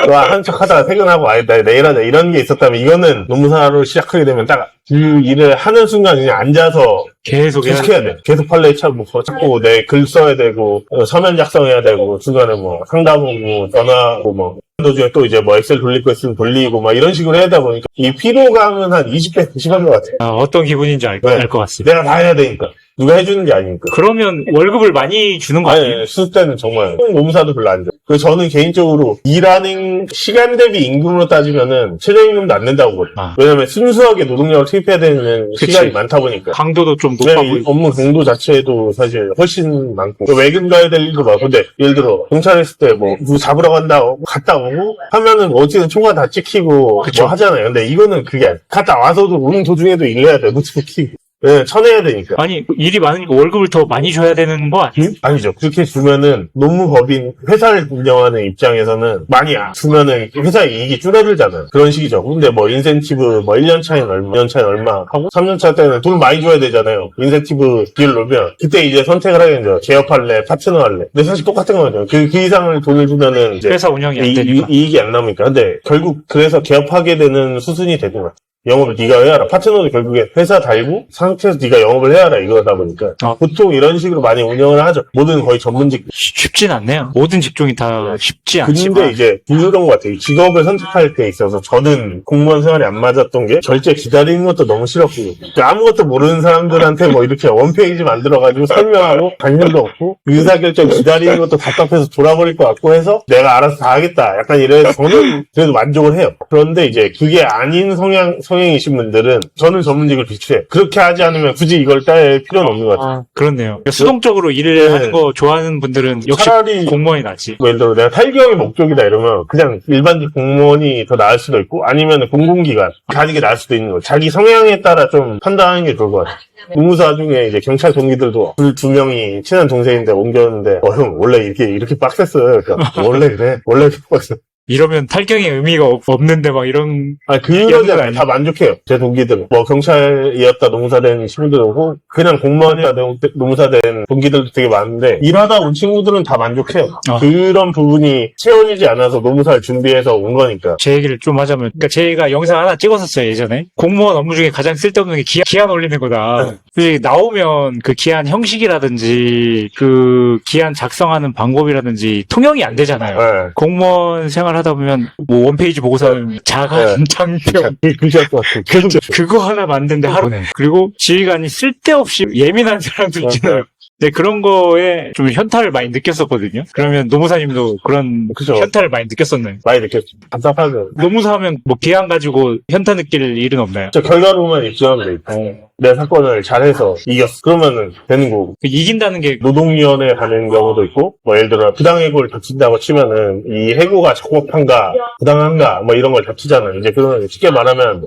한 척 하다가 퇴근하고, 나 내일 하자. 이런 게 있었다면, 이거는 노무사로 시작하게 되면 딱, 그 일을 하는 순간 그냥 앉아서 계속 해야 돼. 계속 판례 찾고 내 글 써야 되고, 서면 작성해야 되고, 중간에 뭐, 상담 오고, 전화하고, 뭐, 도중에 또 이제 뭐, 엑셀 돌릴 거 있으면 돌리고, 막 이런 식으로 해야 보니까, 이 피로감은 한 20배, 90한 것 같아요. 어떤 기분인지 알 것 같습니다. 내가 다 해야 되니까. 누가 해주는 게 아니니까. 그러면 월급을 많이 주는 거 아니에요? 아니, 수습 때는 정말 노무사도 별로 안 줘. 그래서 저는 개인적으로 일하는 시간 대비 임금으로 따지면은 최저임금도 안 낸다고 보거든요. 왜냐면 순수하게 노동력을 투입해야 되는 시간이 많다 보니까. 강도도 좀 높아 보이고. 업무 강도 자체도 사실 훨씬 많고. 외근 가야 될 일도 많고. 근데 예를 들어 경찰 했을 때 뭐 누구 잡으러 갔다 오고 하면은 어쨌든 총알 다 찍히고 뭐 하잖아요. 근데 이거는 그게 아니야. 갔다 와서도 오는 도중에도 일해야 돼. 노트북 키고. 네, 쳐내야 되니까. 아니, 일이 많으니까 월급을 더 많이 줘야 되는 거 아니에요? 아니죠. 그렇게 주면은 노무법인 회사를 운영하는 입장에서는 많이 주면은 회사의 이익이 줄어들잖아요. 그런 식이죠. 근데 뭐 인센티브 뭐 1년 차이는 얼마, 2년 차이는 얼마 하고 3년 차 때는 돈 많이 줘야 되잖아요. 인센티브 딜 놓으면 그때 이제 선택을 하게 되죠. 개업할래, 파트너 할래. 근데 사실 똑같은 거죠. 그 이상을 돈을 주면은 이제 회사 운영이 안 되니까. 이익이 안 나오니까. 근데 결국 그래서 개업하게 되는 수순이 되는 것 같아요. 영업을 네가 해야 하라. 파트너도 결국에 회사 달고 상태에서 네가 영업을 해야 하라 이거다 보니까 보통 이런 식으로 많이 운영을 하죠. 모든 거의 전문직. 쉽진 않네요. 모든 직종이 다 쉽지 않지만. 근데 이제 그런 것 같아요. 직업을 선택할 때 있어서 저는 공무원 생활이 안 맞았던 게 결제 기다리는 것도 너무 싫었고 그러니까 아무것도 모르는 사람들한테 뭐 이렇게 원페이지 만들어가지고 설명하고 관심도 없고 의사결정 기다리는 것도 답답해서 돌아버릴 것 같고 해서 내가 알아서 다 하겠다. 약간 이래서 저는 그래도 만족을 해요. 그런데 이제 그게 아닌 성향이신 분들은 저는 전문직을 비추해요. 그렇게 하지 않으면 굳이 이걸 딸 필요는 없는 것 같아요. 그렇네요. 수동적으로 일을 하는 거 좋아하는 분들은 역시 차라리 공무원이 낫지. 뭐 예를 들어 내가 탈경이 목적이다 이러면 그냥 일반직 공무원이 더 나을 수도 있고 아니면 공공기관 가는 게 나을 수도 있는 거죠. 자기 성향에 따라 좀 판단하는 게 좋을 것 같아요. 공무사 중에 이제 경찰 동기들도 두 명이 친한 동생인데 옮겼는데 형 원래 이렇게 빡셌어요. 그러니까 원래 그래. 원래 이렇게 빡셌어. 이러면 탈경의 의미가 없는데 막 이런. 그러잖아요. 다 만족해요. 제 동기들은. 뭐, 경찰이었다 노무사된 친구들이고, 그냥 공무원이었다 노무사된 동기들도 되게 많은데, 일하다 온 친구들은 다 만족해요. 그런 부분이 체온이지 않아서 노무사를 준비해서 온 거니까. 제 얘기를 좀 하자면, 그러니까 제가 영상 하나 찍었었어요, 예전에. 공무원 업무 중에 가장 쓸데없는 게 기한 올리는 거다. 근데 나오면 그 기한 형식이라든지, 그 기한 작성하는 방법이라든지, 통용이 안 되잖아요. 네. 공무원 생활 하다 보면 뭐 원페이지 보고서는 자간, 장평 그럴 것 같아요. 계속 그거 하나 만드는데 하루네. 그리고 지휘관이 쓸데없이 예민한 사람들 있잖아요. 네, 그런 거에 좀 현타를 많이 느꼈었거든요. 그러면 노무사님도 그런 그죠. 현타를 많이 느꼈었나요? 많이 느꼈죠. 답답하죠. 노무사 하면 뭐 기한 가지고 현타 느낄 일은 없나요? 저 결과로만 입증하면 돼. 내 사건을 잘해서 이겼어. 그러면은 되는 거고. 이긴다는 게 노동위원회 가는 경우도 있고, 뭐 예를 들어 부당해고를 다친다고 치면은 이 해고가 적법한가, 부당한가, 뭐 이런 걸 다투잖아요. 이제 그러면 쉽게 말하면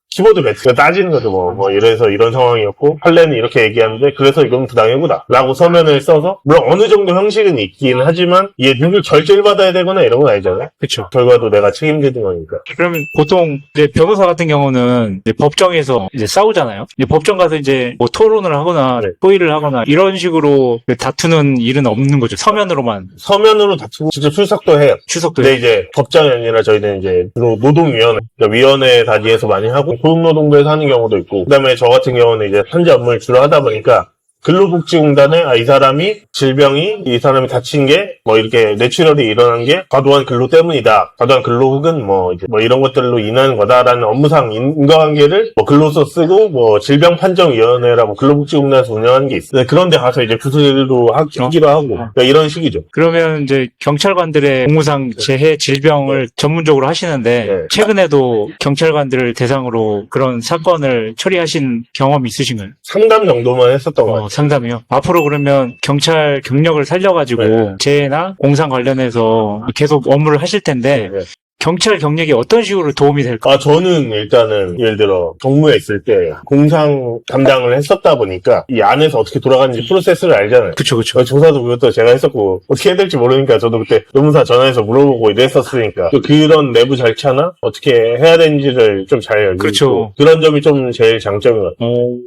키보드 매트가 따지는 거죠. 뭐 이래서 이런 상황이었고 판례는 이렇게 얘기하는데 그래서 이건 부당해고다 라고 서면을 써서 물론 어느 정도 형식은 있긴 하지만 이게 누굴 결제를 받아야 되거나 이런 건 아니잖아요. 그렇죠. 결과도 내가 책임지는 거니까. 그러면 보통 이제 변호사 같은 경우는 이제 법정에서 이제 싸우잖아요. 이제 법정 가서 이제 뭐 토론을 하거나 네. 토의를 하거나 이런 식으로 다투는 일은 없는 거죠. 서면으로만. 서면으로 다투고 직접 출석도 해요. 추석도 근데 이제 법정이 아니라 저희는 이제 주로 노동위원회, 그러니까 위원회 단위에서 많이 하고 고용노동부에서 하는 경우도 있고, 그다음에 저 같은 경우는 이제 현재 업무를 주로 하다 보니까 근로복지공단에 이 사람이 질병이 이 사람이 다친 게 뭐 이렇게 뇌출혈이 일어난 게 과도한 근로 때문이다. 과도한 근로 혹은 뭐 이제 뭐 이런 것들로 인한 거다라는 업무상 인과관계를 뭐 근로서 쓰고 뭐 질병판정위원회라고 근로복지공단에서 운영하는 게 있어요. 그런데 가서 이제 구슬도 하기로 하고 그러니까 이런 식이죠. 그러면 이제 경찰관들의 공무상 재해 질병을 전문적으로 하시는데 네. 최근에도 경찰관들을 대상으로 그런 사건을 처리하신 경험이 있으신가요? 상담 정도만 했었던 것 같아요. 상담이요. 앞으로 그러면 경찰 경력을 살려가지고 네. 재해나 공상 관련해서 계속 업무를 하실 텐데 네. 경찰 경력이 어떤 식으로 도움이 될까? 저는 일단은 예를 들어 경무에 있을 때 공상 담당을 했었다 보니까 이 안에서 어떻게 돌아가는지 프로세스를 알잖아요. 그쵸. 조사도 그것도 제가 했었고 어떻게 해야 될지 모르니까 저도 그때 노무사 전화해서 물어보고 이랬었으니까 또 그런 내부 절차나 어떻게 해야 되는지를 좀 잘 알고 그렇죠. 있고 그런 점이 좀 제일 장점인 것 같아요.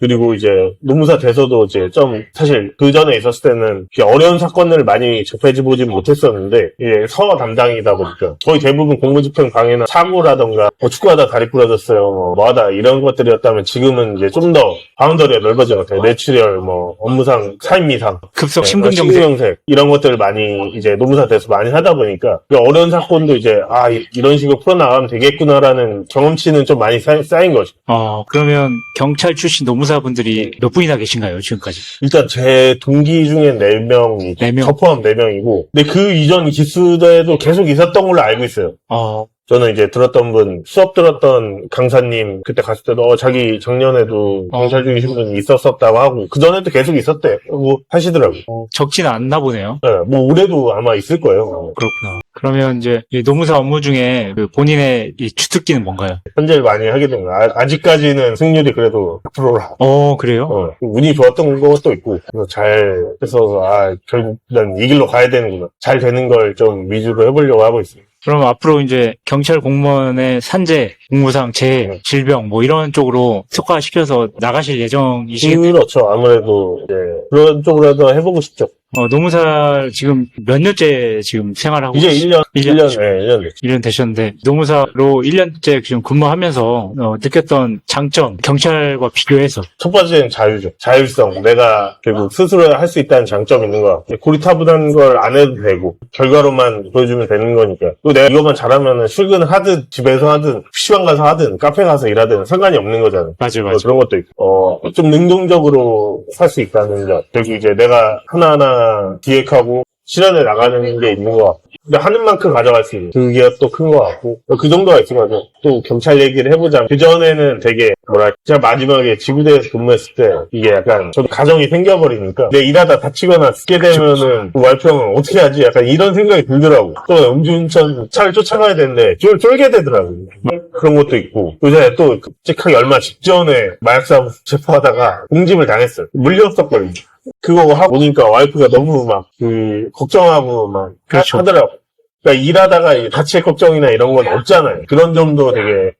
그리고 이제 노무사 돼서도 이제 좀 사실 그 전에 있었을 때는 어려운 사건을 많이 접해보지 못했었는데 이게 서 담당이다 보니까 거의 대부분 공무집행 방해나 사고라던가 축구하다 다리 부러졌어요 뭐하다 이런 것들이었다면 지금은 이제 좀 더 바운더리가 넓어진 것 같아요. 뇌출혈 업무상 사임미상 급속 심근경색 심근경색 이런 것들을 많이 이제 노무사 돼서 많이 하다 보니까 어려운 사건도 이제 이런 식으로 풀어나가면 되겠구나라는 경험치는 좀 많이 쌓인 거죠. 그러면 경찰 출신 노무사분들이 몇 분이나 계신가요, 지금까지? 일단 제 동기 중에 4명이, 4명? 저 포함 4명이고, 근데 그 이전 기수대에도 계속 있었던 걸로 알고 있어요. 저는 이제 들었던 분, 수업 들었던 강사님, 그때 갔을 때도, 자기 작년에도 경찰 중이신 분이 있었었다고 하고, 그전에도 계속 있었대. 하시더라고요. 적진 않나 보네요. 네, 올해도 아마 있을 거예요. 그렇구나. 그러면 이제 이 노무사 업무 중에 그 본인의 이 주특기는 뭔가요? 현재를 많이 하게 된 거. 아직까지는 승률이 그래도 100%라. 그래요? 운이 좋았던 것도 있고, 잘 해서, 결국 난 이 길로 가야 되는구나. 잘 되는 걸 좀 위주로 해보려고 하고 있습니다. 그럼 앞으로 이제 경찰 공무원의 산재, 공무상, 재해, 질병 이런 쪽으로 특화시켜서 나가실 예정이시겠네요? 그렇죠. 아무래도 이제 그런 쪽으로도 해보고 싶죠. 노무사 지금 몇 년째 지금 생활하고 이제 1년, 1년, 1년. 1년 되셨는데, 노무사로 1년째 지금 근무하면서, 느꼈던 장점, 경찰과 비교해서. 첫 번째는 자유죠. 자율성. 내가 결국 스스로 할 수 있다는 장점이 있는 거야. 고리타분한 걸 안 해도 되고, 결과로만 보여주면 되는 거니까. 또 내가 이것만 잘하면 출근을 하든, 집에서 하든, PC방 가서 하든, 카페 가서 일하든 상관이 없는 거잖아. 맞아요. 그런 것도 있고, 좀 능동적으로 살 수 있다는 점. 결국 이제 내가 하나하나 기획하고, 실현해 나가는 게 있는 것 같고. 근데 하는 만큼 가져갈 수 있는 그게 또 큰 것 같고 그 정도가 있어가지고 또 경찰 얘기를 해보자면 그전에는 되게 뭐랄까 제가 마지막에 지구대에서 근무했을 때 이게 약간 저도 가정이 생겨버리니까 내 일하다 다치거나 쓰게 되면은 그 와이프 형은 어떻게 하지? 약간 이런 생각이 들더라고. 또 음주운전 차를 쫓아가야 되는데 쫄게 되더라고. 그런 것도 있고 요새 또 끔찍하게 얼마 직전에 마약사무 체포하다가 공집을 당했어요. 물렸었거든요. 그거 하고 보니까 와이프가 너무 막, 걱정하고 막, 그렇죠. 하더라고. 그러니까 일하다가 다칠 걱정이나 이런 건 없잖아요. 그런 점도 되게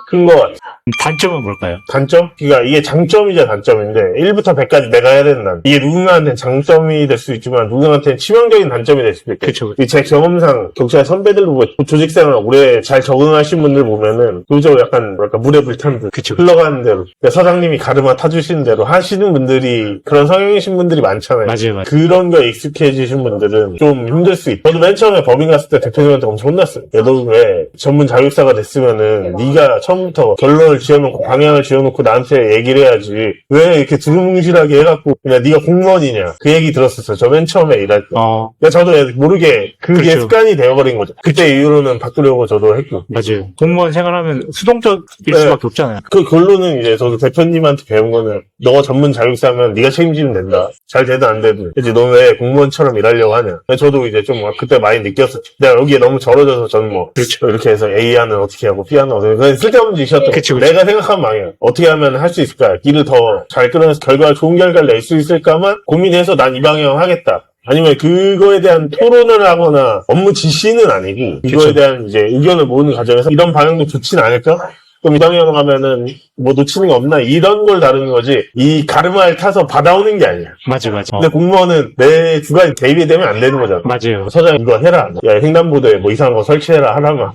큰 것 같아요. 단점은 뭘까요? 단점? 그러니까 이게 장점이자 단점인데 1부터 100까지 내가 해야 된다. 이게 누군가한테는 장점이 될 수 있지만 누군가한테는 치명적인 단점이 될 수도 있겠죠. 그렇죠. 제 경험상 경찰 선배들 보고 조직생활 오래 잘 적응하신 분들 보면은 그저 약간 뭐랄까 물에 불탄 듯 그쵸. 흘러가는 대로 그러니까 사장님이 가르마 타주시는 대로 하시는 분들이 그런 성향이신 분들이 많잖아요. 맞아요. 그런 거에 익숙해지신 분들은 좀 힘들 수 있다. 저도 맨 처음에 법인 갔을 때 대표님한테 엄청 혼났어요. 야, 너 왜 전문 자격사가 됐으면은 네가 처음부터 결론을 지어놓고 방향을 지어놓고 나한테 얘기를 해야지. 왜 이렇게 두루뭉실하게 해갖고 그냥 네가 공무원이냐. 그 얘기 들었었어요. 저 맨 처음에 일할 때. 그러니까 저도 모르게 그게 그렇죠. 습관이 되어버린 거죠. 그때 이후로는 바꾸려고 저도 했고. 맞아요. 공무원 생활하면 수동적일 네. 수밖에 없잖아요. 그 결론은 이제 저도 대표님한테 배운 거는 너가 전문 자격사면 네가 책임지면 된다. 잘 되든 안 되든. 그치 너 왜 공무원처럼 일하려고 하냐. 저도 이제 좀 그때 많이 느꼈었죠. 내가 여기에 너무 절어져서 저는 뭐 그렇죠. 이렇게 해서 A하는 어떻게 하고 B하는 어떻게 그냥 쓸데없는 짓이었던 그쵸, 거죠. 그쵸. 내가 생각한 방향 어떻게 하면 할 수 있을까. 길을 더 잘 끌어내서 좋은 결과를 낼 수 있을까만 고민해서 난 이 방향 하겠다. 아니면 그거에 대한 토론을 하거나 업무 지시는 아니고 이거에 그쵸. 대한 이제 의견을 모으는 과정에서 이런 방향도 좋진 않을까? 그럼 이 방향으로 가면은 뭐 놓치는 거 없나? 이런 걸 다루는 거지 이 가르마를 타서 받아오는 게 아니야. 맞아요. 근데 공무원은 내 주관이 대입되면 안 되는 거잖아. 맞아요. 서장 이거 해라. 야 횡단보도에 뭐 이상한 거 설치해라 하라마.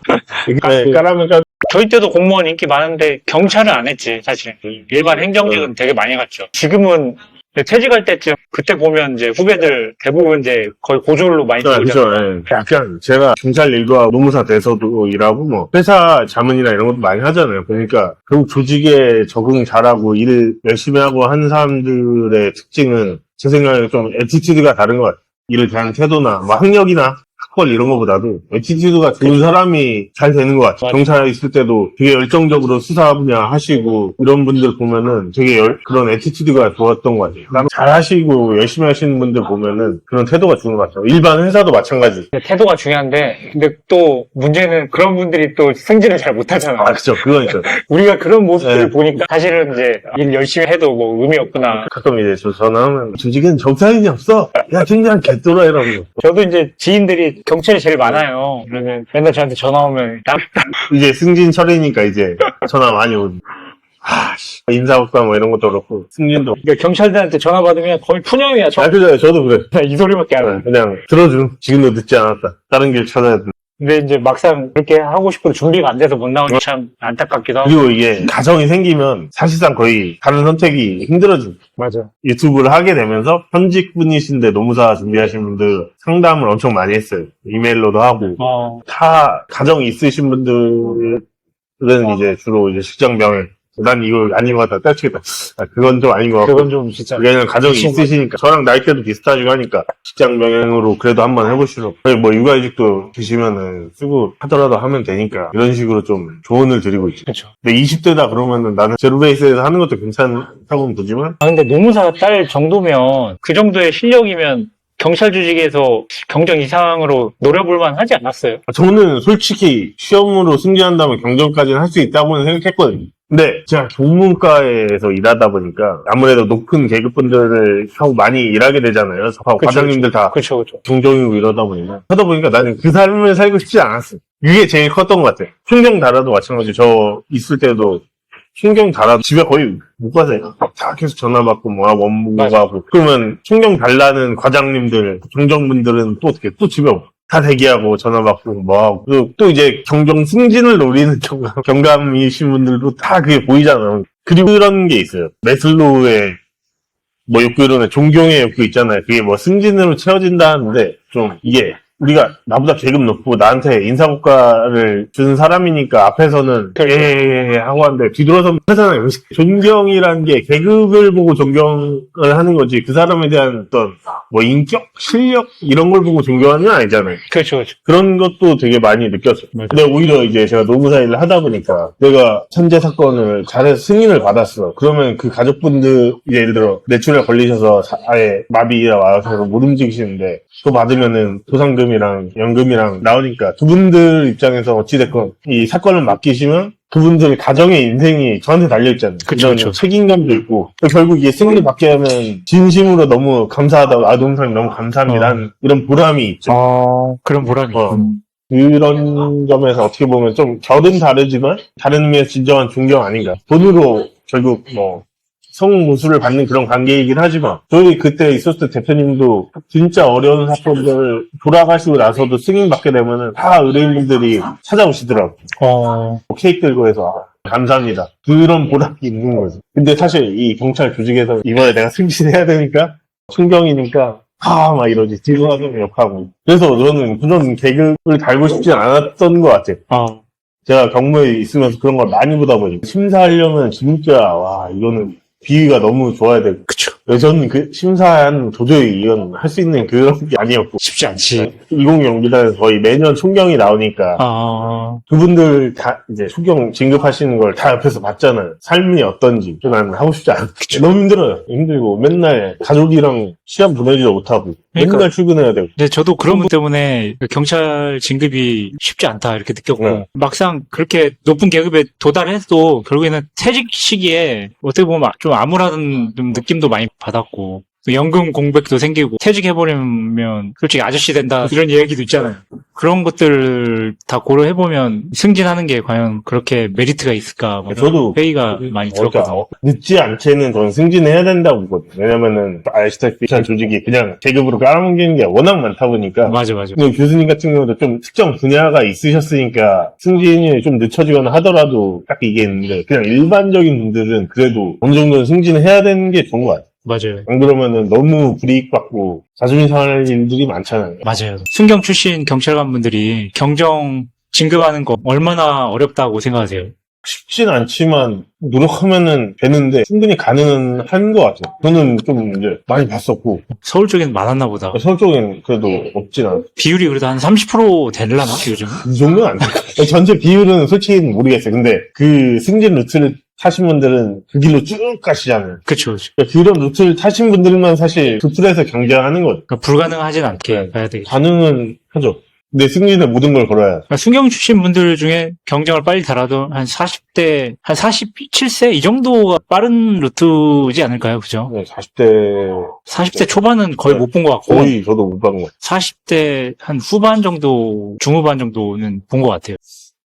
까라면 까. 저희 때도 공무원 인기 많은데 경찰은 안 했지 사실은. 일반 행정직은 되게 많이 갔죠. 지금은 퇴직할 때쯤 그때 보면 이제 후배들 대부분 이제 거의 고졸로 많이 그죠. 들어오잖아요. 약간 제가 경찰 일도 하고 노무사 돼서도 일하고 뭐 회사 자문이나 이런 것도 많이 하잖아요. 그러니까 결국 조직에 적응 잘하고 일 열심히 하고 하는 사람들의 특징은 제 생각에 좀 애티튜드가 다른 것 같아요. 일을 대하는 태도나 뭐 학력이나 학벌 이런 것보다도 애티튜드가 좋은 사람이 잘 되는 것 같아요. 맞아요. 경찰에 있을 때도 되게 열정적으로 수사 분야 하시고 이런 분들 보면은 되게 그런 애티튜드가 좋았던 것 같아요. 잘 하시고 열심히 하시는 분들 보면은 그런 태도가 좋은 것 같아요. 일반 회사도 마찬가지. 근데 태도가 중요한데 근데 또 문제는 그런 분들이 또 승진을 잘 못하잖아. 아, 그쵸. 그건 있죠. 우리가 그런 모습들을 네. 보니까 사실은 이제 일 열심히 해도 뭐 의미 없구나. 가끔 이제 전화하면 조직에는 정상인이 없어. 야, 굉장히 개또라 이러고. 저도 이제 지인들이 경찰이 제일 많아요. 그러면 맨날 저한테 전화 오면 이제 승진철이니까 이제 전화 많이 오고. 인사복사 뭐 이런 것도 그렇고 승진도. 그러니까 경찰들한테 전화 받으면 거의 푸념이야. 그죠. 저도 그래. 이 소리밖에 안 해. 그냥 들어줌. 지금도 늦지 않았다. 다른 길 찾아야 돼. 근데 이제 막상 그렇게 하고 싶어도 준비가 안 돼서 못 나오니 참 안타깝기도 하고. 그리고 이게 가정이 생기면 사실상 거의 다른 선택이 힘들어지고 맞아. 유튜브를 하게 되면서 현직 분이신데 노무사 준비하신 분들 상담을 엄청 많이 했어요. 이메일로도 하고 타 가정이 있으신 분들은 이제 주로 이제 직장병을 난 이거 아닌 것 같다 때치겠다. 그건 좀 아닌 것 같고 그건 좀 진짜. 왜냐면 가정이 있으시니까 저랑 나이대도 비슷하시고 하니까 직장 병행으로 그래도 한번 해보시라고 뭐 육아휴직도 드시면은 쓰고 하더라도 하면 되니까 이런 식으로 좀 조언을 드리고 있죠. 그렇죠. 근데 20대다 그러면은 나는 제로베이스에서 하는 것도 괜찮다고는 보지만 근데 노무사 딸 정도면 그 정도의 실력이면 경찰 조직에서 경정 이상으로 노려볼만 하지 않았어요? 저는 솔직히 시험으로 승진한다면 경정까지는 할 수 있다고는 생각했거든요. 근데 제가 교문과에서 일하다 보니까 아무래도 높은 계급분들을 하고 많이 일하게 되잖아요. 과장님들 다 그렇죠. 중정이고 이러다 보니까 하다 보니까 나는 그 삶을 살고 싶지 않았어요. 이게 제일 컸던 것 같아요. 충정 달아도 마찬가지. 저 있을 때도 총경 달아도 집에 거의 못 가세요. 다 계속 전화 받고 뭐하고 업무 맞아. 가고. 그러면 총경 달라는 과장님들, 경정분들은 또 어떻게 또 집에 다 대기하고 전화 받고 뭐하고. 그리고 또 이제 경정 승진을 노리는 경감이신 분들도 다 그게 보이잖아요. 그리고 그런 게 있어요. 매슬로우의 뭐 욕구 이론에 존경의 욕구 있잖아요. 그게 뭐 승진으로 채워진다는데 좀 이게 우리가 나보다 계급 높고 나한테 인사고과를 준 사람이니까 앞에서는 예 하고 하는데 뒤돌아서면 하잖아요. 존경이란 게 계급을 보고 존경을 하는 거지 그 사람에 대한 어떤 뭐 인격, 실력 이런 걸 보고 존경하는 건 아니잖아요. 그렇죠, 그렇죠. 그런 것도 되게 많이 느꼈어요. 맞아요. 근데 오히려 이제 제가 노무사 일을 하다 보니까 내가 천재 사건을 잘해서 승인을 받았어. 그러면 그 가족분들 예를 들어 뇌출에 걸리셔서 아예 마비가 와서 못 움직이시는데 그거 받으면은 보상금이랑 연금이랑 나오니까 그분들 입장에서 어찌됐건 이 사건을 맡기시면 그분들 가정의 인생이 저한테 달려있잖아요. 그쵸, 이런 그쵸. 책임감도 있고 결국 이게 승인을 받게 하면 진심으로 너무 감사하다고 동생님 너무 감사합니다 하는 이런 보람이 있죠. 그런 보람이. 그런 점에서 어떻게 보면 좀 결은 다르지만 다른 의미에서 진정한 존경 아닌가. 돈으로 결국 뭐 성모수를 받는 그런 관계이긴 하지만 저희 그때 있었을 때 대표님도 진짜 어려운 사건들 돌아가시고 나서도 승인받게 되면은 다 의뢰인분들이 찾아오시더라고요. 케이크 들고 해서 감사합니다. 그런 보람이 있는 거죠. 근데 사실 이 경찰 조직에서 이번에 내가 승진해야 되니까 충경이니까 막 이러지 뒤로 가서 욕하고 그래서 저는 그런 계급을 달고 싶지 않았던 것 같아요. 제가 경무에 있으면서 그런 걸 많이 보다 보니까 심사하려면 진짜 와 이거는 비위가 너무 좋아야 되고 그쵸. 저는 그 심사한 도저히 이건 할 수 있는 그런 게 아니었고 쉽지 않지. 20경기단에서 거의 매년 총경이 나오니까 그분들 다 이제 총경 진급하시는 걸 다 옆에서 봤잖아요. 삶이 어떤지 난 하고 싶지 않아. 너무 힘들어요. 힘들고 맨날 가족이랑 시간 보내지도 못하고 그러니까. 맨날 출근해야 되고. 근데 저도 그런 것 때문에 경찰 진급이 쉽지 않다 이렇게 느꼈고 막상 그렇게 높은 계급에 도달해도 결국에는 퇴직 시기에 어떻게 보면 좀 암울한 좀 느낌도 많이 받았고 또 연금 공백도 생기고 퇴직해버리면 솔직히 아저씨 된다 이런 얘기도 있잖아요. 그런 것들 다 고려해보면 승진하는 게 과연 그렇게 메리트가 있을까 뭐 저도 회의가 많이 들었거든요. 늦지 않게는 저는 승진해야 된다고 보거든요. 왜냐면은 아시다시피 경찰 조직이 그냥 계급으로 깔아뭉개는 게 워낙 많다 보니까 맞아. 근데 교수님 같은 경우도 좀 특정 분야가 있으셨으니까 승진이 좀 늦춰지거나 하더라도 딱 이게 있는데 그냥 일반적인 분들은 그래도 어느 정도는 승진을 해야 되는 게 좋은 것 같아요. 맞아요. 안 그러면은 너무 불이익받고 자존심 상할 일들이 많잖아요. 맞아요. 순경 출신 경찰관분들이 경정 진급하는 거 얼마나 어렵다고 생각하세요? 쉽진 않지만 노력하면은 되는데 충분히 가능한 것 같아요. 저는 좀 이제 많이 봤었고 서울 쪽에는 많았나 보다. 서울 쪽엔 그래도 없진 않아요. 비율이 그래도 한 30% 되려나 요즘? 이 정도는 안 돼요. 전체 비율은 솔직히 모르겠어요. 근데 그 승진 루트를 타신 분들은 그 길로 쭉 가시잖아요. 그쵸. 그러니까 그런 루트를 타신 분들만 사실 그 풀에서 경쟁하는 거죠. 그러니까 불가능하진 않게 가야 되겠죠. 가능은 하죠. 근데 승진에 모든 걸 걸어야 돼. 그러니까 순경 출신 분들 중에 경정을 빨리 달아도 한 40대, 한 47세 이 정도가 빠른 루트지 않을까요? 그죠? 네, 40대 40대 초반은 거의 못 본 것 같고 거의 저도 못 본 것 40대 한 후반 정도, 중후반 정도는 본 것 같아요.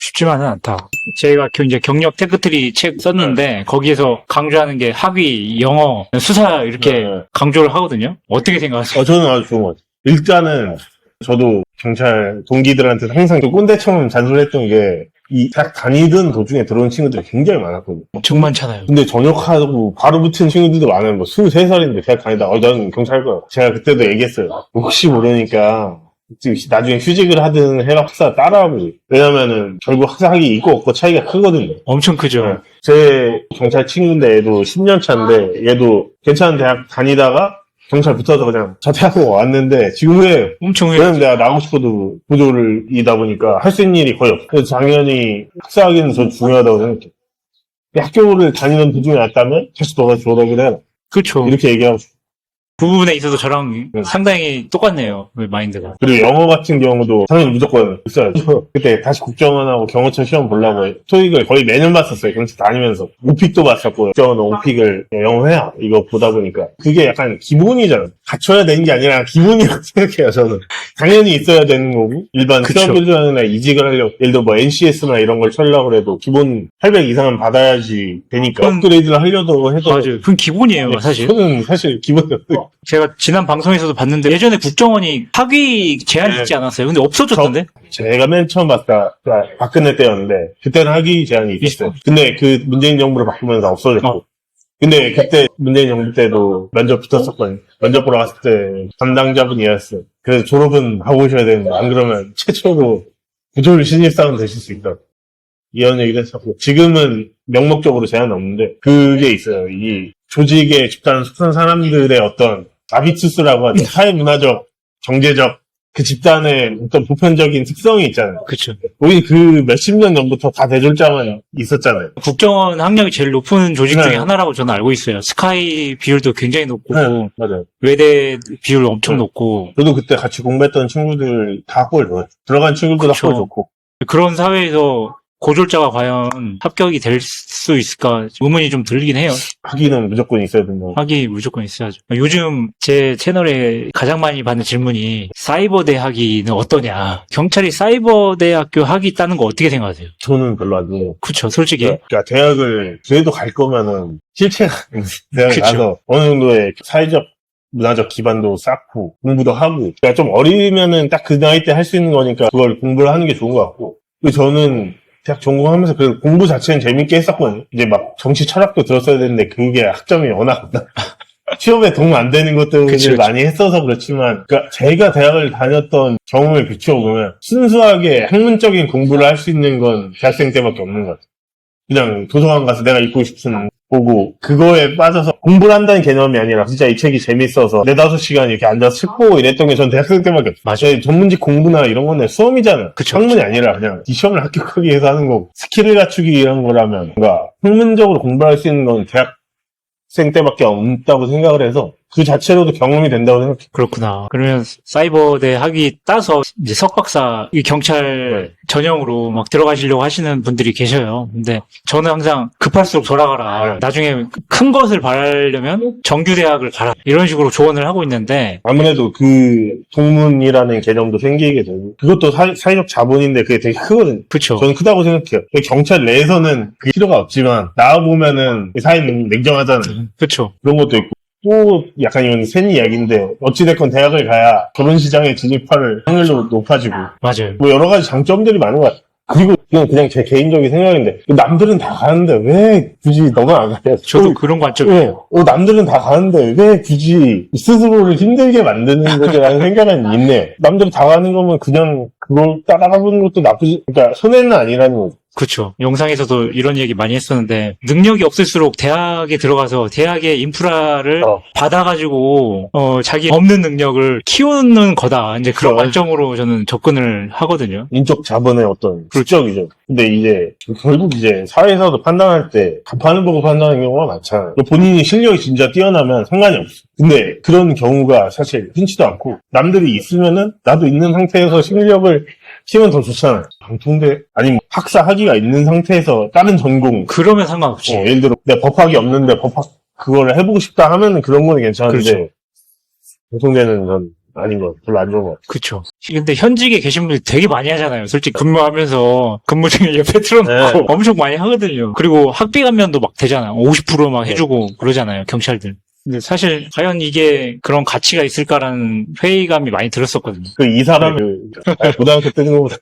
쉽지만은 않다. 제가 이제 경력 테크트리 책 썼는데 거기에서 강조하는 게 학위, 영어, 수사 이렇게 강조를 하거든요. 어떻게 생각하세요? 저는 아주 좋은 것 같아요. 일단은 저도 경찰 동기들한테 항상 좀 꼰대처럼 잔소리했던 게 이 대학 다니던 도중에 들어온 친구들이 굉장히 많았거든요. 엄청 많잖아요. 근데 전역하고 바로 붙은 친구들도 많아요. 뭐 23살인데 대학 다니다 나는 경찰 거야. 제가 그때도 얘기했어요. 혹시 모르니까 나중에 휴직을 하든 해라 학사 따라하고. 왜냐면은 결국 학사학위 있고 없고 차이가 크거든요. 엄청 크죠. 제 경찰 친구인데 얘도 10년 차인데 얘도 괜찮은 대학 다니다가 경찰 붙어서 그냥 자퇴하고 왔는데 지금 왜 엄청 왜냐면 내가 나가고 싶어도 보조를이다 보니까 할 수 있는 일이 거의 없어. 그래서 당연히 학사학위는 전 중요하다고 생각해. 학교를 다니는 도중에 왔다면 다시 너가 졸업을 해라. 그렇죠. 이렇게 얘기하고 싶어. 그 부분에 있어서 저랑 상당히 똑같네요. 그 마인드가. 그리고 영어 같은 경우도 당연히 무조건 있어요. 그때 다시 국정원하고 경호처 시험 보려고 토익을 거의 매년 봤었어요. 경찰 다니면서. 오픽도 봤었고, 국정원 오픽을 영어 회화 이거 보다 보니까 그게 약간 기본이잖아요. 갖춰야 되는 게 아니라 기본이라고 생각해요, 저는. 당연히 있어야 되는 거고, 일반 그쵸. 취업 교육이나 이직을 하려고, 예를 들어 뭐 NCS나 이런 걸 쳐려고 해도 기본 800 이상은 받아야지 되니까 업그레이드를 하려고 해도 맞아요. 그건 기본이에요, 사실. 저는 사실 기본이 없어요. 제가 지난 방송에서도 봤는데 예전에 국정원이 학위 제한 네. 있지 않았어요? 근데 없어졌던데? 제가 맨 처음 봤다 박근혜 때였는데 그때는 학위 제한이 있었어요. 근데 그 문재인 정부를 바꾸면서 없어졌고. 근데 그때 문재인 정부 때도 면접 붙었었거든요. 면접 보러 갔을 때 담당자분이었어요. 그래서 졸업은 하고 오셔야 되는데 안 그러면 최초로 부조리 신입사원 되실 수 있다. 이런 얘기를 했었고 지금은 명목적으로 제한은 없는데 그게 있어요. 이 조직에 집단을 속한 사람들의 어떤 아비투스라고 하죠. 사회문화적, 경제적 그 집단의 어떤 보편적인 특성이 있잖아요. 그쵸. 우리 그 몇십 년 전부터 다 대졸자만 있었잖아요. 국정원 학력이 제일 높은 조직 네. 중에 하나라고 저는 알고 있어요. 스카이 비율도 굉장히 높고, 맞아요. 외대 비율 엄청 네. 높고, 저도 그때 같이 공부했던 친구들 다 학벌 좋아요. 들어간 친구들도 그쵸. 학벌 좋고. 그런 사회에서 고졸자가 과연 합격이 될 수 있을까 의문이 좀 들긴 해요. 학위는 무조건 있어야 된다고. 학위 무조건 있어야죠. 요즘 제 채널에 가장 많이 받는 질문이 사이버대 학위는 어떠냐. 경찰이 사이버대학교 학위 따는 거 어떻게 생각하세요? 저는 별로 안 좋아요. 그쵸, 솔직히. 그러니까 대학을 그래도 갈 거면은 실체가 대학 그쵸. 가서 어느 정도의 사회적 문화적 기반도 쌓고 공부도 하고 그러니까 좀 어리면은 딱 그 나이 때 할 수 있는 거니까 그걸 공부를 하는 게 좋은 것 같고 그리고 저는 대학 전공하면서 그 공부 자체는 재밌게 했었거든요. 이제 막 정치 철학도 들었어야 되는데 그게 학점이 워낙 취업에 도움 안 되는 것들을 그쵸. 많이 했어서 그렇지만 그러니까 제가 대학을 다녔던 경험을 비춰보면 순수하게 학문적인 공부를 할 수 있는 건 대학생 때밖에 없는 것 같아요. 그냥 도서관 가서 내가 읽고 싶은 보고 그거에 빠져서 공부를 한다는 개념이 아니라 진짜 이 책이 재밌어서 4-5시간 이렇게 앉아서 책 보고 이랬던 게 전 대학생 때밖에 없어요. 맞아요. 전문직 공부나 이런 거는 수험이잖아요. 그쵸. 학문이 아니라 그냥 이 시험을 합격하기 위해서 하는 거고 스킬을 갖추기 위한 거라면 뭔가 학문적으로 공부할 수 있는 건 대학생 때밖에 없다고 생각을 해서 그 자체로도 경험이 된다고 생각해요. 그렇구나. 그러면 사이버대 학위 따서 이제 석박사 이 경찰 네. 전형으로 막 들어가시려고 하시는 분들이 계셔요. 근데 저는 항상 급할수록 돌아가라. 네. 나중에 큰 것을 바라려면 정규대학을 가라. 이런 식으로 조언을 하고 있는데 아무래도 그 동문이라는 개념도 생기게 되고 그것도 사회적 자본인데 그게 되게 크거든요. 그쵸. 저는 크다고 생각해요. 경찰 내에서는 그 필요가 없지만 나와보면은 사회는 냉정하잖아요. 그쵸. 그런 것도 있고 또 약간 이건 센 이야기인데 어찌됐건 대학을 가야 결혼시장에 진입할 확률도 높아지고 맞아요. 뭐 여러 가지 장점들이 많은 것 같아요. 그리고 이건 그냥 제 개인적인 생각인데 남들은 다 가는데 왜 굳이 너는 안 가냐. 저도 그런 관점이 왜? 남들은 다 가는데 왜 굳이 스스로를 힘들게 만드는 거지라는 생각은 있네요. 남들이 다 가는 거면 그냥 그걸 따라가보는 것도 나쁘지, 그러니까 손해는 아니라는 거죠. 그렇죠. 영상에서도 이런 얘기 많이 했었는데 능력이 없을수록 대학에 들어가서 대학의 인프라를 받아가지고 자기 없는 능력을 키우는 거다. 이제 그런 그렇죠. 관점으로 저는 접근을 하거든요. 인적 자본의 어떤 국적이죠. 근데 이제 결국 이제 사회에서도 판단할 때 간판을 보고 판단하는 경우가 많잖아요. 본인이 실력이 진짜 뛰어나면 상관이 없어. 근데 그런 경우가 사실 흔치도 않고 남들이 있으면은 나도 있는 상태에서 실력을 키우면 더 좋잖아요. 방통대 아니면 학사 학위가 있는 상태에서 다른 전공 그러면 상관없지. 예를 들어 내가 법학이 없는데 법학 그거를 해보고 싶다 하면은 그런 거는 괜찮은데 그렇죠. 방통대는 전 아닌 것 같아요. 별로 안 좋은 것 같아요. 그렇죠. 근데 현직에 계신 분들 되게 많이 하잖아요. 솔직히 근무하면서 근무 중에 옆에 틀어놓고 네. 엄청 많이 하거든요. 그리고 학비 감면도 막 되잖아요. 50% 막 해주고 그러잖아요. 경찰들. 근데 사실 과연 이게 그런 가치가 있을까라는 회의감이 많이 들었었거든요. 이 사람이 고등학교 뜨는 것보다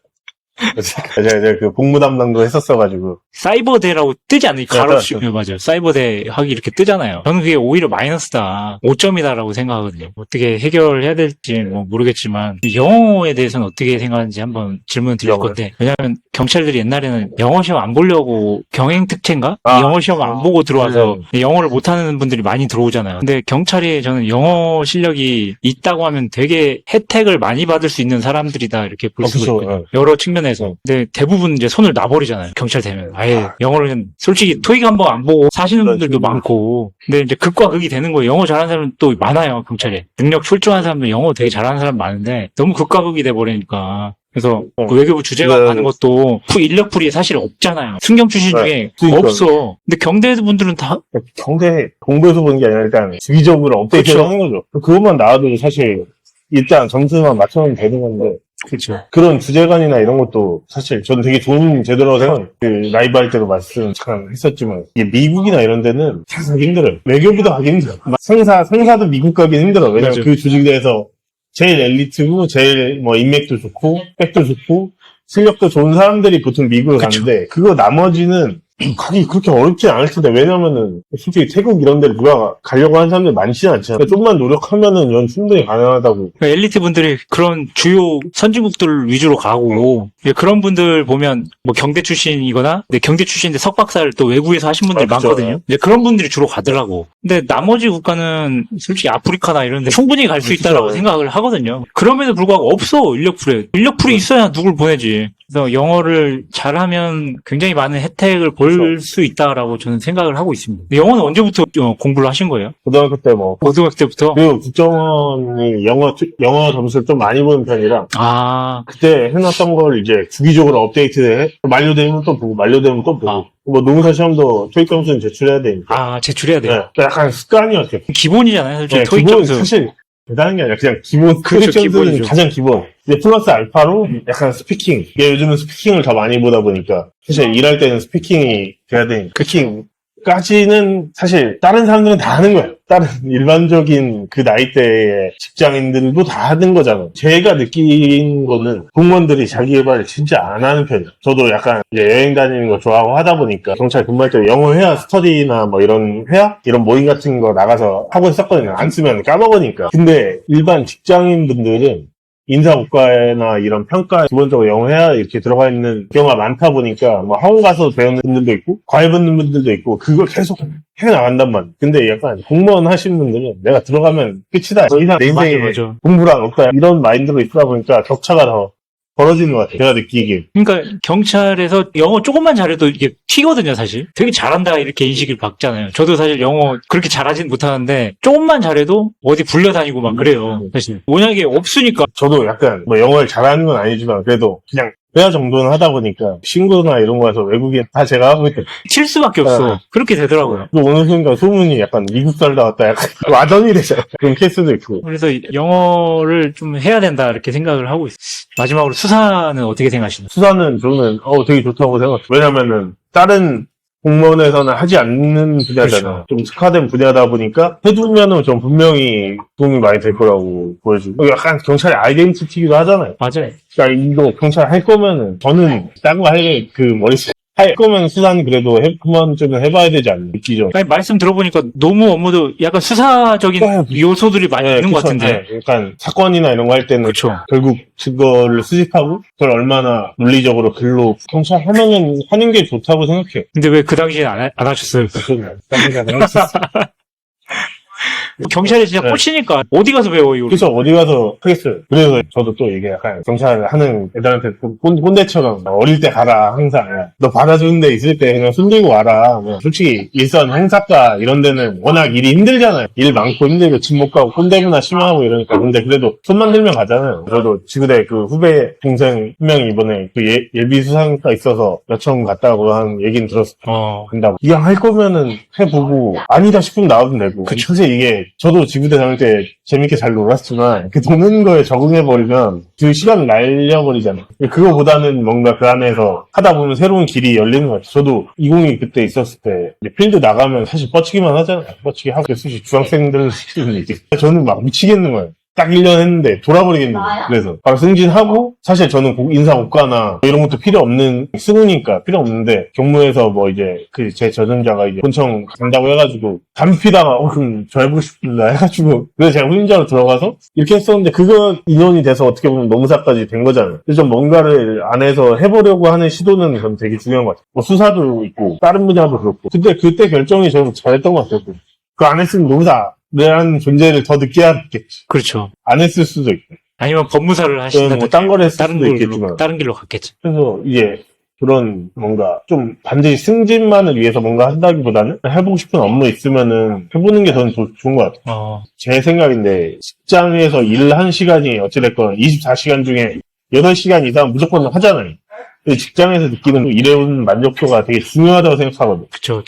제가 그 복무 담당도 했었어가지고 사이버대라고 뜨지 않나요? 네, 가로치 맞아요. 맞아요. 사이버대 학위 이렇게 뜨잖아요. 저는 그게 오히려 마이너스다. 5점이다라고 생각하거든요. 어떻게 해결해야 될지 뭐 모르겠지만 영어에 대해서는 어떻게 생각하는지 한번 질문 드릴 영어요? 건데 왜냐하면 경찰들이 옛날에는 영어 시험 안 보려고 경행 특채인가? 아. 영어 시험 안 보고 들어와서 영어를 못하는 분들이 많이 들어오잖아요. 근데 경찰이 저는 영어 실력이 있다고 하면 되게 혜택을 많이 받을 수 있는 사람들이다 이렇게 볼 수가 그쵸. 있거든요. 여러 측면에서 훈련해서. 근데 대부분 이제 손을 놔버리잖아요. 경찰 되면. 아예 영어를 솔직히 토익 한번 안 보고 사시는 분들도 많고. 근데 이제 극과 극이 되는 거예요. 영어 잘하는 사람은 또 많아요, 경찰에. 능력 출중한 사람도 영어 되게 잘하는 사람 많은데 너무 극과 극이 돼버리니까. 그래서 그 외교부 주재관 가는 것도 인력풀이 사실 없잖아요. 순경 출신 중에 그러니까. 없어. 근데 경대 분들은 다 경대 공부에서 보는 게 아니라 일단 주기적으로 업데이트를 그렇죠. 하는 거죠. 그것만 나와도 사실 일단 점수만 맞춰면 되는 건데 그렇죠. 그런 주재관이나 이런 것도 사실 저는 되게 좋은 제도라고 생각해요. 그 라이브 할 때도 말씀 잠깐 했었지만 이게 미국이나 이런 데는 다 가기 힘들어요. 외교부도 가기 힘들어. 상사도 미국 가기 힘들어. 왜냐면 맞아요. 그 조직 내에서 제일 엘리트고 제일 뭐 인맥도 좋고 백도 좋고 실력도 좋은 사람들이 보통 미국을 그쵸. 가는데 그거 나머지는 가기 그렇게 어렵진 않을 텐데 왜냐면은 솔직히 태국 이런 데 누가 가려고 하는 사람들 많지는 않잖아요. 그러니까 좀만 노력하면은 이건 충분히 가능하다고. 그러니까 엘리트 분들이 그런 주요 선진국들 위주로 가고 이제 그런 분들 보면 뭐 경대 출신이거나 근데 경대 출신인데 석박사를 또 외국에서 하신 분들이 그쵸. 많거든요. 이제 그런 분들이 주로 가더라고. 근데 나머지 국가는 솔직히 아프리카나 이런 데 충분히 갈 수 그쵸. 있다라고 생각을 하거든요. 그럼에도 불구하고 없어 인력풀에. 인력풀이 있어야 누굴 보내지. 그래서 영어를 잘하면 굉장히 많은 혜택을 볼 수 있다라고 저는 생각을 하고 있습니다. 근데 영어는 언제부터 공부를 하신 거예요? 고등학교 때 뭐 고등학교 때부터? 그리고 국정원이 영어 점수를 좀 많이 보는 편이라 아, 그때 해놨던 걸 이제 주기적으로 업데이트해 만료되면 또 보고 만료되면 또 보고 아. 뭐 농사 시험도 토익 점수는 제출해야 되니까 제출해야 돼요. 네, 약간 습관이었죠. 기본이잖아요. 솔직히 네, 토익 기본 점수. 사실 대단한 게 아니라 그냥 기본 그렇죠, 토익 점수는 기본이죠. 가장 기본. 이제 플러스 알파로 약간 스피킹. 이게 요즘은 스피킹을 더 많이 보다 보니까 사실 일할 때는 스피킹이 돼야 되니까 스피킹까지는 사실 다른 사람들은 다 하는 거예요. 다른 일반적인 그 나이대의 직장인들도 다 하는 거잖아요. 제가 느낀 거는 공무원들이 자기 개발을 진짜 안 하는 편이에요. 저도 약간 이제 여행 다니는 거 좋아하고 하다 보니까 경찰 근무할 때 영어 회화 스터디나 뭐 이런 회화? 이런 모임 같은 거 나가서 하고 있었거든요. 안 쓰면 까먹으니까. 근데 일반 직장인분들은 인사고과나 이런 평가에 기본적으로 영어 회화 이렇게 들어가 있는 경우가 많다 보니까 뭐 학원 가서 배우는 분들도 있고 과외 받는 분들도 있고 그걸 계속 해나간단 말이에요. 근데 약간 공무원 하시는 분들은 내가 들어가면 끝이다. 더 이상 내 인생에 맞아. 공부란 없다. 이런 마인드로 있다 보니까 격차가 더 벌어지는 것 같아요. 제가 느끼기에. 그러니까 경찰에서 영어 조금만 잘해도 이게 튀거든요, 사실. 되게 잘한다 이렇게 인식을 받잖아요. 저도 사실 영어 그렇게 잘하진 못하는데 조금만 잘해도 어디 불려다니고 막 그래요. 사실 워낙에 없으니까. 저도 약간 뭐 영어를 잘하는 건 아니지만 그래도 그냥 회화 정도는 하다 보니까 친구나 이런 거에서 외국인 다 제가 하고 있거든요. 칠 수밖에 없어. 그렇게 되더라고요. 또 어느 순간 소문이 약간 미국 살다 왔다 약간 와전이 되잖아요. 그런 케이스도 있고. 그래서 영어를 좀 해야 된다 이렇게 생각을 하고 있어요. 마지막으로 수사는 어떻게 생각하시나요? 수사는 저는 되게 좋다고 생각해요. 왜냐면은 다른 공무원에서는 하지 않는 분야잖아요. 그렇죠. 좀 특화된 분야다 보니까 해두면은 좀 분명히 도움이 많이 될 거라고 보여지고 약간 경찰의 아이덴티티기도 하잖아요. 맞아요. 그러니까 이거 경찰 할 거면은 저는 딴 거 할 그 머릿속 할 거면 수사는 그래도 한 번쯤은 해봐야 되지 않나 느끼죠. 아니, 말씀 들어보니까 너무 업무도 약간 수사적인 요소들이 많이 있는 것 같은데. 네, 약간 사건이나 이런 거 할 때는 그렇죠. 결국 증거를 수집하고 그걸 얼마나 논리적으로 글로 경찰 하면은 하는 게 좋다고 생각해요. 근데 왜 그 당시에 안 하셨어요? 경찰에 진짜 네. 꽂히니까 어디 가서 배워요? 그래서 어디 가서 하겠어요. 그래서 저도 또 이게 약간 경찰 하는 애들한테 꼰대처럼 어릴 때 가라 항상 너 받아주는 데 있을 때 그냥 손 들고 와라. 뭐 솔직히 일선 행사과 이런 데는 워낙 일이 힘들잖아요. 일 많고 힘들고 집 못 가고 꼰대 문화 심하고 이러니까 근데 그래도 손만 들면 가잖아요. 저도 지구대 그 후배 동생 한 명이 이번에 그 예비 수상과 있어서 여청 갔다고 한 얘기는 들었어요. 간다고. 이왕 할 거면은 해보고 아니다 싶으면 나와도 되고. 사실 이게 저도 지구대 다닐 때 재밌게 잘 놀았지만 그 노는 거에 적응해버리면 그 시간을 날려버리잖아요. 그거보다는 뭔가 그 안에서 하다 보면 새로운 길이 열리는 것 같아요. 저도 20이 그때 있었을 때 필드 나가면 사실 뻗치기만 하잖아요. 뻗치기 하고 솔직히 중학생들 시키는 얘기. 저는 막 미치겠는 거예요. 딱 1년 했는데 돌아버리겠는 거예요. 그래서 바로 승진하고 사실 저는 인사고과나 이런 것도 필요 없는 승우니까 필요 없는데 경무에서 뭐 이제 그 제 저전자가 이제 본청 간다고 해가지고 담배 피다가 그럼 저 해보고 싶다 해가지고 그래서 제가 후임자로 들어가서 이렇게 했었는데 그거 인원이 돼서 어떻게 보면 노무사까지 된 거잖아요. 그래서 좀 뭔가를 안에서 해보려고 하는 시도는 전 되게 중요한 것 같아요. 뭐 수사도 있고 다른 분야도 그렇고 근데 그때 결정이 저는 잘했던 것 같아요. 그 안 했으면 노무사 라는 존재를 더 늦게 하겠지. 그렇죠. 안 했을 수도 있고. 아니면 법무사를 하신다든지 뭐 딴 거를 했을 다른 수도 걸로, 있겠지만. 다른 길로 갔겠지. 그래서 이제 그런 뭔가 좀 반드시 승진만을 위해서 뭔가 한다기보다는 해보고 싶은 업무 있으면은 해보는 게 저는 좋은 것 같아요. 제 생각인데 직장에서 일한 시간이 어찌됐건 24시간 중에 8시간 이상 무조건 하잖아요. 근데 직장에서 느끼는 일해온 만족도가 되게 중요하다고 생각하거든. 그쵸.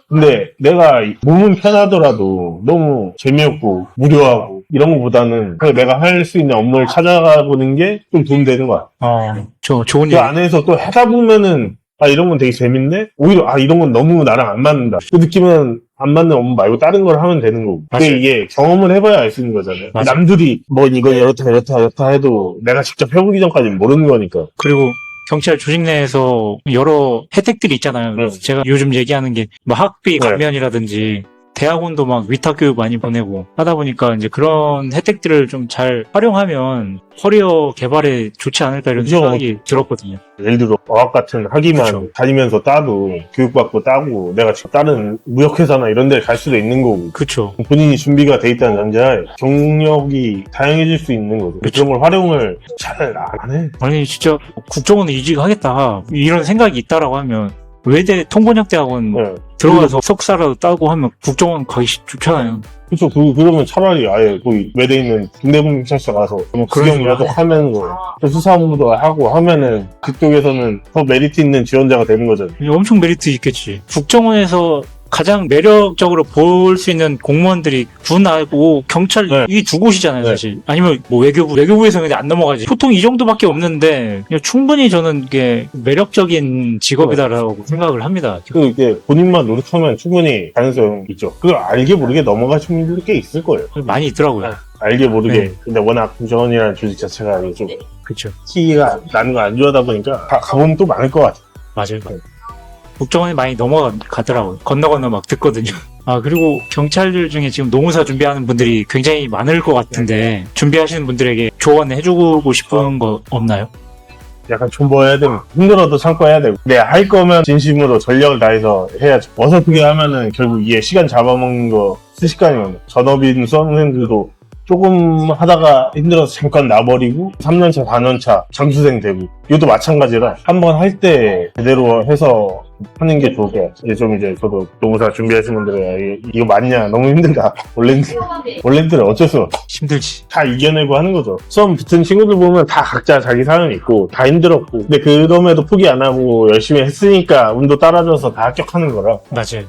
근데 내가 몸은 편하더라도 너무 재미없고 무료하고 이런 것보다는 그냥 내가 할 수 있는 업무를 찾아가보는 게 좀 도움 되는 것 같아. 좋은 그 일. 안에서 또 하다 보면은 아 이런 건 되게 재밌네? 오히려 아 이런 건 너무 나랑 안 맞는다. 그 느낌은 안 맞는 업무 말고 다른 걸 하면 되는 거고. 근데 맞아요. 이게 경험을 해봐야 알 수 있는 거잖아요. 맞아요. 남들이 뭐 이건 이렇다 해도 내가 직접 해보기 전까지는 모르는 거니까. 그리고 경찰 조직 내에서 여러 혜택들이 있잖아요. 네. 제가 요즘 얘기하는 게 뭐 학비 네. 감면이라든지 대학원도 막 위탁 교육 많이 보내고 하다 보니까 이제 그런 혜택들을 좀 잘 활용하면 커리어 개발에 좋지 않을까 이런 그죠. 생각이 들었거든요. 예를 들어 어학 같은 학위만 그쵸. 다니면서 따도 교육받고 따고 내가 지금 다른 무역회사나 이런 데 갈 수도 있는 거고 그쵸. 본인이 준비가 돼 있다는 전제하에 경력이 다양해질 수 있는 거죠. 그런 걸 활용을 잘 안 해. 아니 진짜 국정원에 이직하겠다 이런 생각이 있다라고 하면 외대 통번역대학원 네. 들어가서 석사라도 따고 하면 국정원 가기 좋잖아요. 그렇죠. 그러면 차라리 아예 거기 외대에 있는 군대분경찰서 가서 그런 구경이라도 하면서 또 수사업무도 하고 하면은 그쪽에서는 더 메리트 있는 지원자가 되는 거잖아요. 엄청 메리트 있겠지. 국정원에서 가장 매력적으로 볼 수 있는 공무원들이 군하고 경찰 네. 이 두 곳이잖아요, 네. 사실. 아니면 뭐 외교부에서는 근데 안 넘어가지. 보통 이 정도밖에 없는데 그냥 충분히 저는 이게 매력적인 직업이다라고 생각을 합니다. 그 이게 본인만 노력하면 충분히 가능성 있죠. 그걸 알게 모르게 넘어가시는 분들이 꽤 있을 거예요. 많이 있더라고요. 알게 모르게. 네. 근데 워낙 국정원이라는 조직 자체가 좀 그렇죠. 키가 나는 거 안 좋아하다 보니까 가보면 또 많을 것 같아요. 맞아요. 국정원에 많이 넘어가더라고요. 건너 막 듣거든요. 아, 그리고 경찰들 중에 지금 노무사 준비하는 분들이 굉장히 많을 것 같은데 준비하시는 분들에게 조언해주고 싶은 거 없나요? 약간 존버해야 되면 힘들어도 참고 해야 되고 내가 할 거면 진심으로 전력을 다해서 해야죠. 어설프게 하면은 결국 이게 시간 잡아먹는 거 순식간이거든요. 전업인 수험생들도 조금 하다가 힘들어서 잠깐 놔버리고 3년차, 4년차 장수생 되고 이것도 마찬가지라 한번 할 때 제대로 해서 하는 게 좋을 것 같아요. 이제 좀 이제 저도 노무사 준비하시는 분들은 이거 맞냐 너무 힘들다. 원래들은 어쩔 수 없어. 힘들지. 다 이겨내고 하는 거죠. 수험 붙은 친구들 보면 다 각자 자기 사연이 있고 다 힘들었고 근데 그럼에도 포기 안 하고 열심히 했으니까 운도 따라줘서 다 합격하는 거라 맞아요.